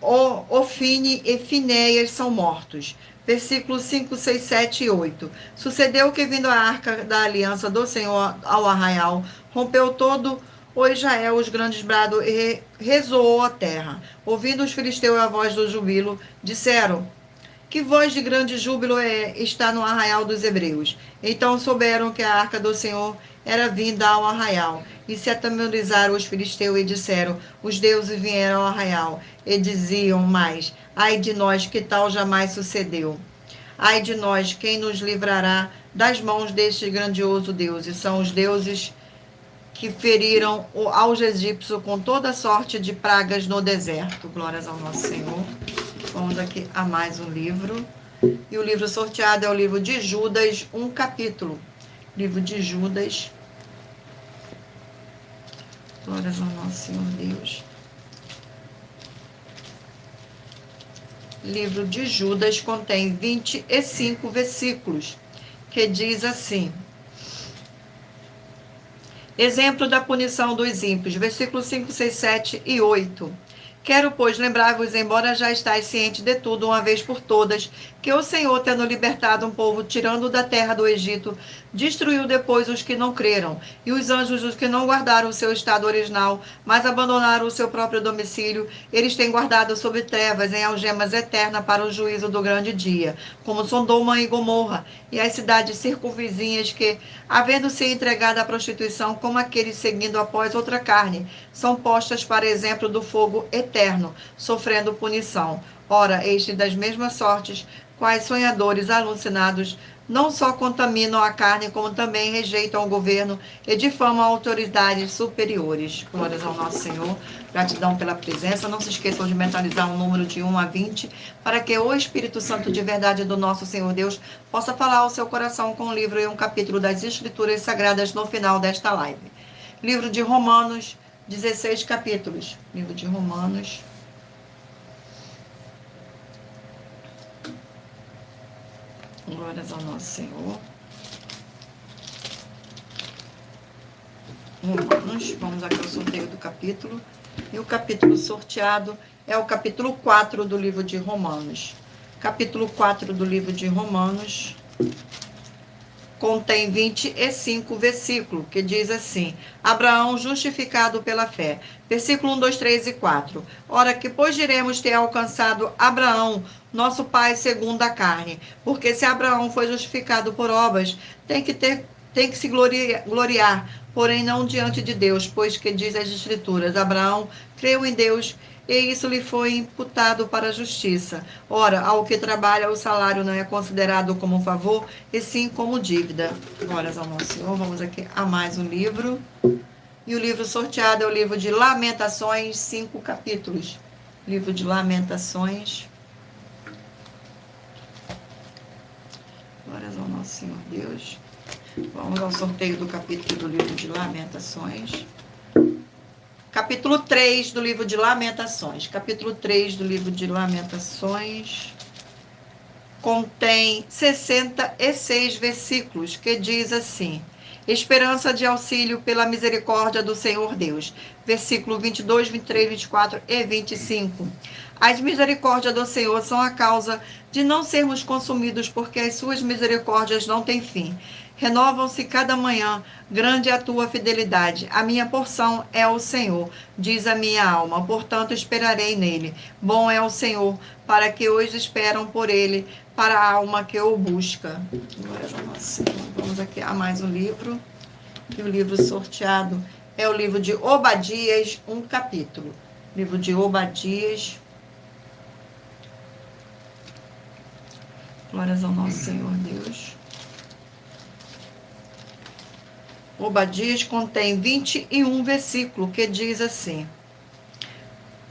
Ofine e Finéias são mortos. Versículos 5, 6, 7 e 8. Sucedeu que, vindo a arca da aliança do Senhor ao arraial, rompeu todo o Israel os grandes brados e ressoou a terra. Ouvindo os filisteus a voz do jubilo, disseram: que voz de grande júbilo está no arraial dos hebreus. Então souberam que a arca do Senhor era vinda ao arraial. E se atemorizaram os filisteus e disseram: os deuses vieram ao arraial. E diziam mais: ai de nós, que tal jamais sucedeu. Ai de nós, quem nos livrará das mãos deste grandioso Deus? E são os deuses que feriram aos egípcios com toda sorte de pragas no deserto. Glórias ao nosso Senhor. Vamos aqui a mais um livro. E o livro sorteado é o livro de Judas, um capítulo. Livro de Judas. Glórias ao nosso Senhor Deus. Livro de Judas contém 25 versículos, que diz assim: exemplo da punição dos ímpios, versículos 5, 6, 7 e 8. Quero, pois, lembrar-vos, embora já estáis cientes de tudo, uma vez por todas, que o Senhor, tendo libertado um povo, tirando da terra do Egito, destruiu depois os que não creram, e os anjos, os que não guardaram o seu estado original, mas abandonaram o seu próprio domicílio, eles têm guardado sob trevas, em algemas eternas, para o juízo do grande dia, como Sodoma e Gomorra, e as cidades circunvizinhas que, havendo-se entregado à prostituição, como aqueles seguindo após outra carne, são postas para exemplo do fogo eterno, sofrendo punição. Ora, estes das mesmas sortes, quais sonhadores alucinados, não só contaminam a carne, como também rejeitam o governo e difamam autoridades superiores. Glórias ao nosso Senhor. Gratidão pela presença. Não se esqueçam de mentalizar o número de 1 a 20, para que o Espírito Santo de verdade do nosso Senhor Deus possa falar ao seu coração com um livro e um capítulo das Escrituras Sagradas no final desta live. Livro de Romanos, 16 capítulos. Livro de Romanos. Glórias ao nosso Senhor. Romanos, vamos aqui ao sorteio do capítulo. E o capítulo sorteado é o capítulo 4 do livro de Romanos. Capítulo 4 do livro de Romanos contém 25 versículos, que diz assim: Abraão justificado pela fé. Versículo 1, 2, 3 e 4. Ora, que pois diremos ter alcançado Abraão, nosso pai segundo a carne? Porque se Abraão foi justificado por obras, tem que se gloriar, porém não diante de Deus, pois que diz as Escrituras: Abraão creu em Deus, e isso lhe foi imputado para a justiça. Ora, ao que trabalha, o salário não é considerado como favor, e sim como dívida. Glórias ao nosso Senhor. Vamos aqui a mais um livro. E o livro sorteado é o livro de Lamentações, 5 capítulos. Livro de Lamentações. Glórias ao nosso Senhor Deus. Vamos ao sorteio do capítulo do livro de Lamentações. Capítulo 3 do livro de Lamentações. Capítulo 3 do livro de Lamentações contém 66 versículos, que diz assim: esperança de auxílio pela misericórdia do Senhor Deus. Versículo 22, 23, 24 e 25. As misericórdias do Senhor são a causa de não sermos consumidos, porque as suas misericórdias não têm fim. Renovam-se cada manhã, grande é a tua fidelidade. A minha porção é o Senhor, diz a minha alma, portanto esperarei nele. Bom é o Senhor, para que hoje esperam por ele, para a alma que o busca. Glória ao nosso Senhor. Vamos aqui a mais um livro. E o livro sorteado é o livro de Obadias, um capítulo. Livro de Obadias. Glórias ao nosso Senhor Deus. Obadias contém 21 versículos, que diz assim: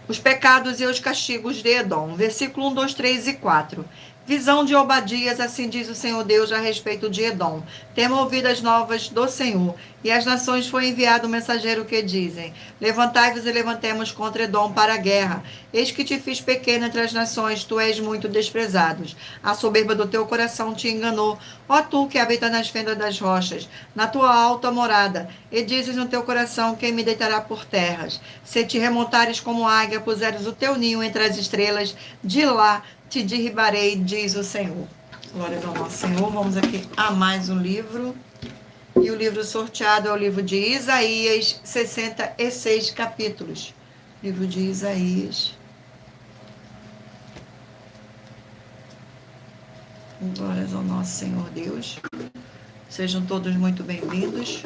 os pecados e os castigos de Edom. Versículo 1, 2, 3 e 4. Visão de Obadias, assim diz o Senhor Deus a respeito de Edom. Temo ouvido as novas do Senhor, e às nações foi enviado um mensageiro que dizem: levantai-vos e levantemos contra Edom para a guerra. Eis que te fiz pequeno entre as nações, tu és muito desprezado. A soberba do teu coração te enganou, ó tu que habita nas fendas das rochas, na tua alta morada, e dizes no teu coração: quem me deitará por terras? Se te remontares como águia, puseres o teu ninho entre as estrelas, de lá te derribarei, diz o Senhor. Glória ao nosso Senhor. Vamos aqui a mais um livro. E o livro sorteado é o livro de Isaías, 66 capítulos. Livro de Isaías. Glórias ao nosso Senhor Deus. Sejam todos muito bem-vindos.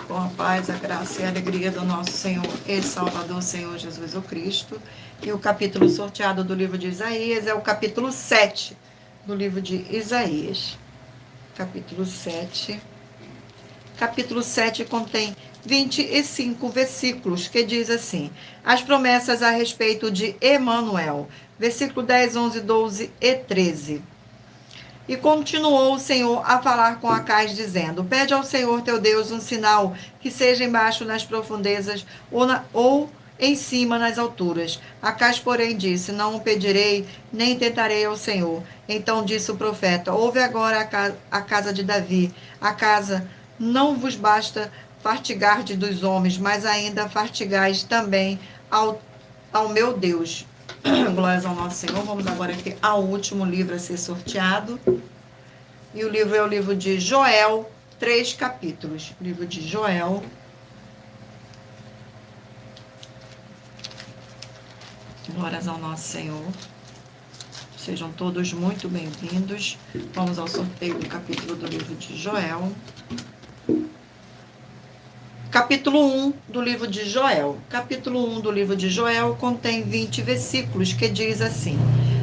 Com a paz, a graça e a alegria do nosso Senhor e Salvador, Senhor Jesus o Cristo. E o capítulo sorteado do livro de Isaías é o capítulo 7 do livro de Isaías. Capítulo 7. Capítulo 7 contém 25 versículos, que diz assim: as promessas a respeito de Emanuel. Versículo 10, 11, 12 e 13. E continuou o Senhor a falar com Acais, dizendo: pede ao Senhor teu Deus um sinal, que seja embaixo nas profundezas ou em cima nas alturas. Acais, porém, disse: não o pedirei, nem tentarei ao Senhor. Então disse o profeta: ouve agora a casa de Davi. A casa não vos basta fartigar-de dos homens, mas ainda fartigais também ao meu Deus. Glórias ao nosso Senhor. Vamos agora aqui ao último livro a ser sorteado. E o livro é o livro de Joel, 3 capítulos. Livro de Joel. Glórias ao nosso Senhor. Sejam todos muito bem-vindos. Vamos ao sorteio do capítulo do livro de Joel. Capítulo 1 do livro de Joel. Capítulo 1 do livro de Joel contém 20 versículos, que diz assim: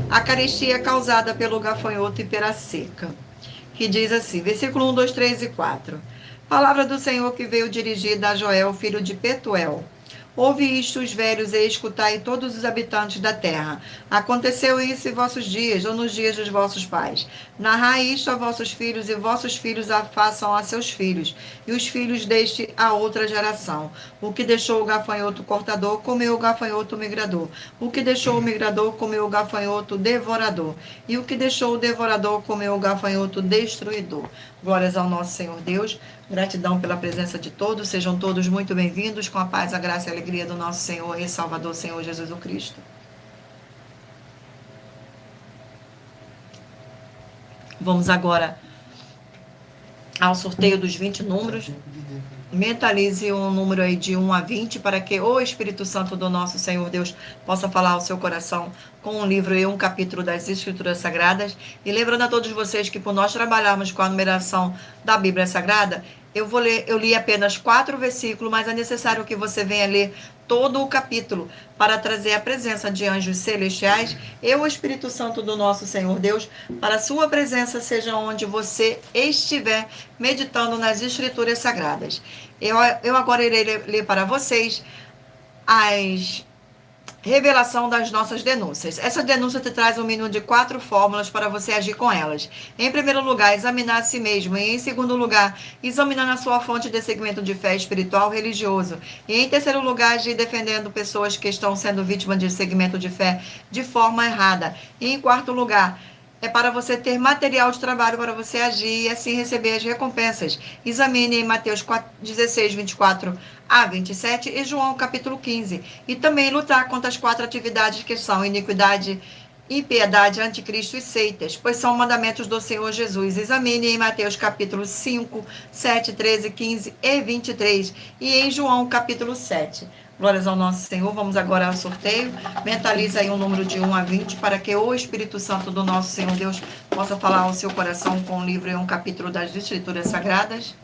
a carestia causada pelo gafanhoto e pela seca. Que diz assim, versículo 1, 2, 3 e 4. Palavra do Senhor que veio dirigida a Joel, filho de Petuel. Ouve isto, os velhos, e escutai todos os habitantes da terra. Aconteceu isso em vossos dias, ou nos dias dos vossos pais. Narrai isto a vossos filhos, e vossos filhos a façam a seus filhos, e os filhos deste a outra geração. O que deixou o gafanhoto cortador, comeu o gafanhoto migrador. O que deixou o migrador, comeu o gafanhoto devorador. E o que deixou o devorador, comeu o gafanhoto destruidor. Glórias ao nosso Senhor Deus. Gratidão pela presença de todos. Sejam todos muito bem-vindos, com a paz, a graça e a alegria do nosso Senhor e Salvador, Senhor Jesus o Cristo. Vamos agora ao sorteio dos 20 números. Mentalize um número aí de 1 a 20 para que o Espírito Santo do nosso Senhor Deus possa falar ao seu coração com um livro e um capítulo das Escrituras Sagradas. E lembrando a todos vocês que por nós trabalharmos com a numeração da Bíblia Sagrada, eu li apenas 4 versículos, mas é necessário que você venha ler todo o capítulo para trazer a presença de anjos celestiais e o Espírito Santo do nosso Senhor Deus, para a sua presença seja onde você estiver meditando nas Escrituras Sagradas. Eu agora irei ler para vocês as revelação das nossas denúncias. Essa denúncia te traz um menu de 4 fórmulas para você agir com elas. Em primeiro lugar, examinar a si mesmo. E em segundo lugar, examinar a sua fonte de segmento de fé espiritual religioso. E em terceiro lugar, agir defendendo pessoas que estão sendo vítimas de segmento de fé de forma errada. E em quarto lugar, é para você ter material de trabalho para você agir e assim receber as recompensas. Examine em Mateus 16, 24 a 27 e João capítulo 15. E também lutar contra as 4 atividades que são iniquidade, impiedade, anticristo e seitas, pois são mandamentos do Senhor Jesus. Examine em Mateus capítulo 5, 7, 13, 15 e 23 e em João capítulo 7. Glórias ao nosso Senhor. Vamos agora ao sorteio. Mentaliza aí um número de 1 a 20 para que o Espírito Santo do nosso Senhor Deus possa falar ao seu coração com um livro e um capítulo das Escrituras Sagradas.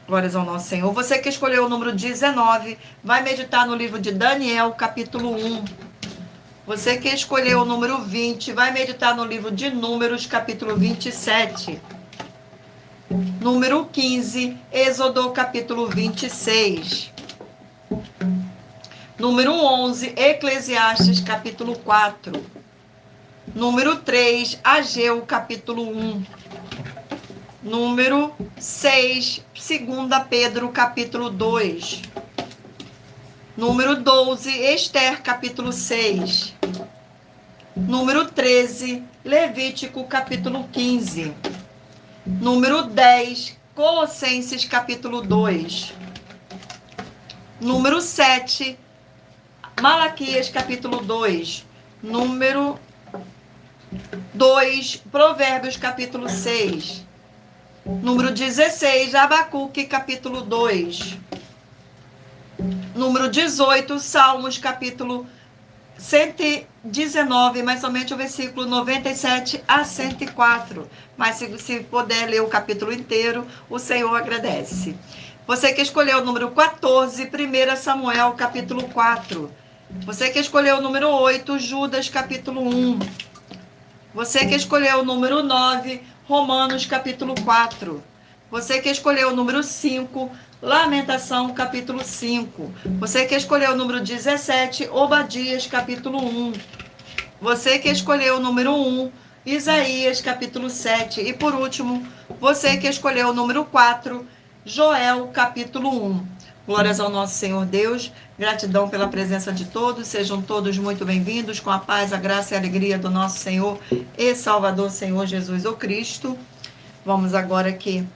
Glórias ao nosso Senhor. Você que escolheu o número 19, vai meditar no livro de Daniel, capítulo 1. Você que escolheu o número 20, vai meditar no livro de Números, capítulo 27. Número 15, Êxodo, capítulo 26. Número 11, Eclesiastes, capítulo 4. Número 3, Ageu, capítulo 1. Número 6, 2 Pedro, capítulo 2. Número 12, Esther, capítulo 6. Número 13, Levítico, capítulo 15. Número 10, Colossenses, capítulo 2. Número 7, Malaquias, capítulo 2. Número 2, Provérbios, capítulo 6. Número 16, Abacuque, capítulo 2. Número 18, Salmos, capítulo 119, mas somente o versículo 97 a 104. Mas se puder ler o capítulo inteiro, o Senhor agradece. Você que escolheu o número 14, 1 Samuel, capítulo 4. Você que escolheu o número 8, Judas, capítulo 1. Você que escolheu o número 9, Romanos, capítulo 4. Você que escolheu o número 5, Lamentação, capítulo 5. Você que escolheu o número 17, Obadias, capítulo 1. Você que escolheu o número 1, Isaías, capítulo 7. E por último, você que escolheu o número 4, Joel, capítulo 1. Glórias ao nosso Senhor Deus. Gratidão pela presença de todos. Sejam todos muito bem-vindos com a paz, a graça e a alegria do nosso Senhor e Salvador, Senhor Jesus o Cristo. Vamos agora aqui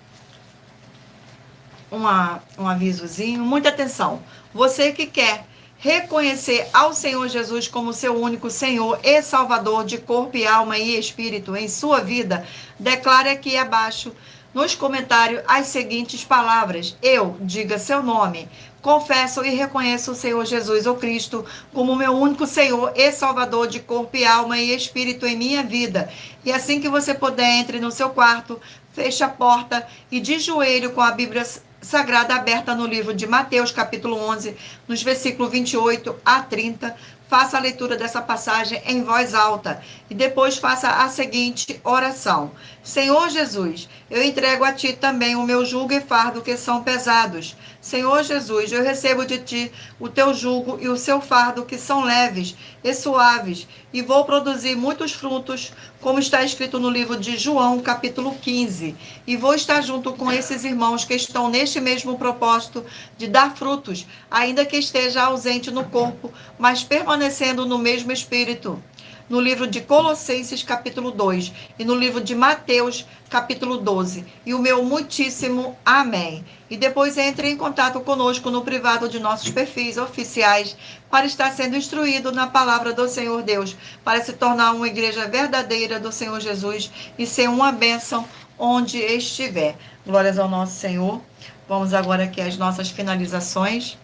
um avisozinho. Muita atenção. Você que quer reconhecer ao Senhor Jesus como seu único Senhor e Salvador de corpo e alma e espírito em sua vida, declare aqui abaixo nos comentários as seguintes palavras. Eu, diga seu nome, confesso e reconheço o Senhor Jesus o Cristo como meu único Senhor e Salvador de corpo e alma e espírito em minha vida. E assim que você puder, entre no seu quarto, feche a porta e de joelho com a Bíblia Sagrada aberta no livro de Mateus, capítulo 11, nos versículos 28 a 30, faça a leitura dessa passagem em voz alta e depois faça a seguinte oração. Senhor Jesus, eu entrego a Ti também o meu jugo e fardo que são pesados. Senhor Jesus, eu recebo de Ti o Teu jugo e o seu fardo que são leves e suaves e vou produzir muitos frutos, como está escrito no livro de João, capítulo 15. E vou estar junto com esses irmãos que estão neste mesmo propósito de dar frutos, ainda que esteja ausente no corpo, mas permanecendo no mesmo espírito. No livro de Colossenses, capítulo 2, e no livro de Mateus, capítulo 12. E o meu muitíssimo amém. E depois entre em contato conosco no privado de nossos perfis oficiais para estar sendo instruído na palavra do Senhor Deus, para se tornar uma igreja verdadeira do Senhor Jesus e ser uma bênção onde estiver. Glórias ao nosso Senhor. Vamos agora aqui às nossas finalizações.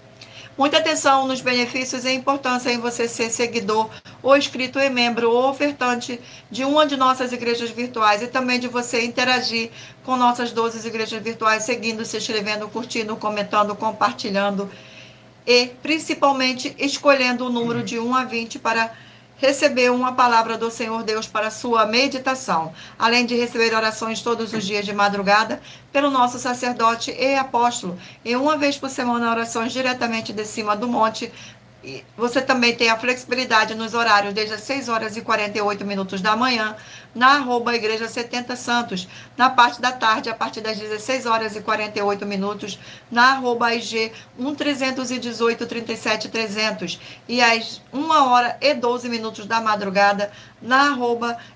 Muita atenção nos benefícios e a importância em você ser seguidor ou inscrito e membro ou ofertante de uma de nossas igrejas virtuais e também de você interagir com nossas 12 igrejas virtuais, seguindo, se inscrevendo, curtindo, comentando, compartilhando e principalmente escolhendo o número de 1 a 20 para receber uma palavra do Senhor Deus para sua meditação, além de receber orações todos os dias de madrugada pelo nosso sacerdote e apóstolo, e uma vez por semana orações diretamente de cima do monte. E você também tem a flexibilidade nos horários desde as 6 horas e 48 minutos da manhã, na @Igreja 70 Santos, na parte da tarde, a partir das 16 horas e 48 minutos, na @IG 1318 37 300 e às 1 hora e 12 minutos da madrugada, na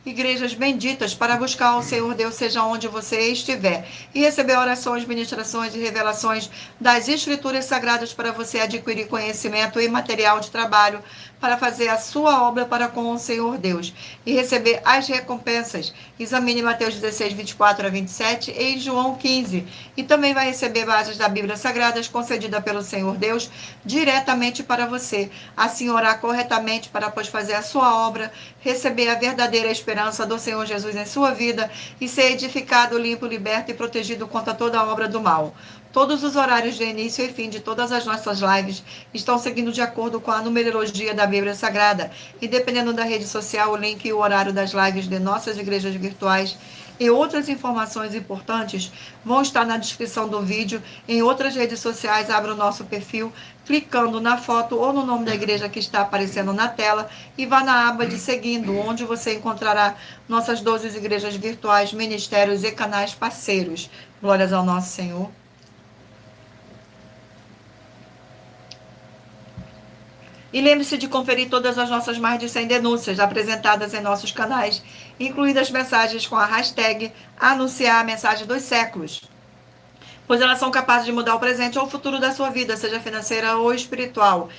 @Igrejas Benditas, para buscar o Senhor Deus, seja onde você estiver, e receber orações, ministrações e revelações das Escrituras Sagradas para você adquirir conhecimento e material de trabalho para fazer a sua obra para com o Senhor Deus e receber as recompensas. Examine Mateus 16, 24 a 27 e João 15. E também vai receber bases da Bíblia Sagradas concedida pelo Senhor Deus diretamente para você. Assim orar corretamente para depois fazer a sua obra, receber a verdadeira esperança do Senhor Jesus em sua vida e ser edificado, limpo, liberto e protegido contra toda a obra do mal. Todos os horários de início e fim de todas as nossas lives estão seguindo de acordo com a numerologia da Bíblia Sagrada. E dependendo da rede social, o link e o horário das lives de nossas igrejas virtuais e outras informações importantes vão estar na descrição do vídeo. Em outras redes sociais, abra o nosso perfil, clicando na foto ou no nome da igreja que está aparecendo na tela e vá na aba de seguindo, onde você encontrará nossas 12 igrejas virtuais, ministérios e canais parceiros. Glórias ao nosso Senhor. E lembre-se de conferir todas as nossas mais de 100 denúncias apresentadas em nossos canais, incluídas mensagens com a hashtag Anunciar a Mensagem dos Séculos, pois elas são capazes de mudar o presente ou o futuro da sua vida, seja financeira ou espiritual.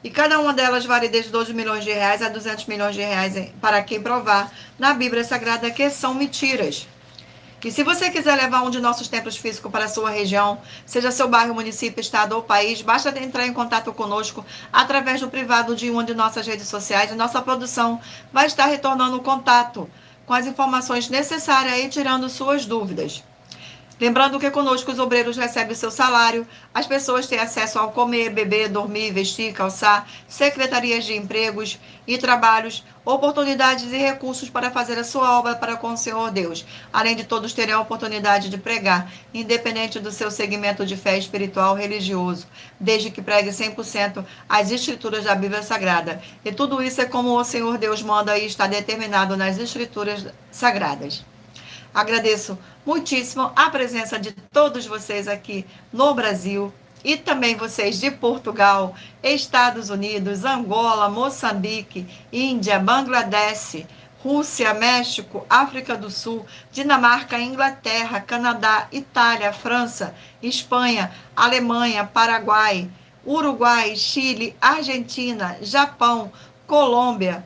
E cada uma delas vale desde 12 milhões de reais a 200 milhões de reais para quem provar na Bíblia Sagrada que são mentiras. E se você quiser levar um de nossos templos físicos para a sua região, seja seu bairro, município, estado ou país, basta entrar em contato conosco através do privado de uma de nossas redes sociais e nossa produção vai estar retornando o contato com as informações necessárias e tirando suas dúvidas. Lembrando que conosco os obreiros recebem o seu salário, as pessoas têm acesso ao comer, beber, dormir, vestir, calçar, secretarias de empregos e trabalhos, oportunidades e recursos para fazer a sua obra para com o Senhor Deus. Além de todos terem a oportunidade de pregar, independente do seu segmento de fé espiritual ou religioso, desde que pregue 100% as escrituras da Bíblia Sagrada. E tudo isso é como o Senhor Deus manda e está determinado nas escrituras sagradas. Agradeço muitíssimo a presença de todos vocês aqui no Brasil e também vocês de Portugal, Estados Unidos, Angola, Moçambique, Índia, Bangladesh, Rússia, México, África do Sul, Dinamarca, Inglaterra, Canadá, Itália, França, Espanha, Alemanha, Paraguai, Uruguai, Chile, Argentina, Japão, Colômbia,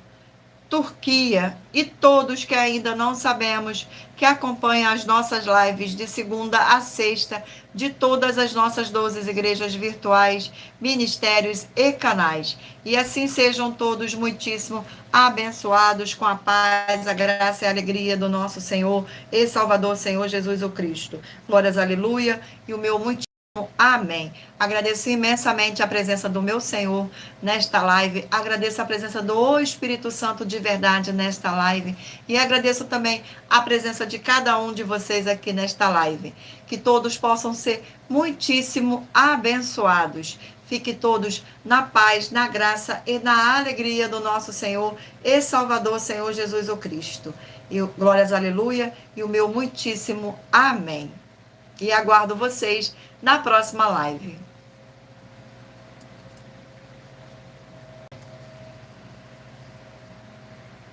Turquia e todos que ainda não sabemos que acompanham as nossas lives de segunda a sexta de todas as nossas 12 igrejas virtuais, ministérios e canais. E assim sejam todos muitíssimo abençoados com a paz, a graça e a alegria do nosso Senhor e Salvador, Senhor Jesus o Cristo. Glórias, aleluia, e o meu muitíssimo amém. Agradeço imensamente a presença do meu Senhor nesta live, agradeço a presença do Espírito Santo de verdade nesta live e agradeço também a presença de cada um de vocês aqui nesta live. Que todos possam ser muitíssimo abençoados. Fiquem todos na paz, na graça e na alegria do nosso Senhor e Salvador, Senhor Jesus o Cristo. E glórias, aleluia, e o meu muitíssimo amém. E aguardo vocês na próxima live.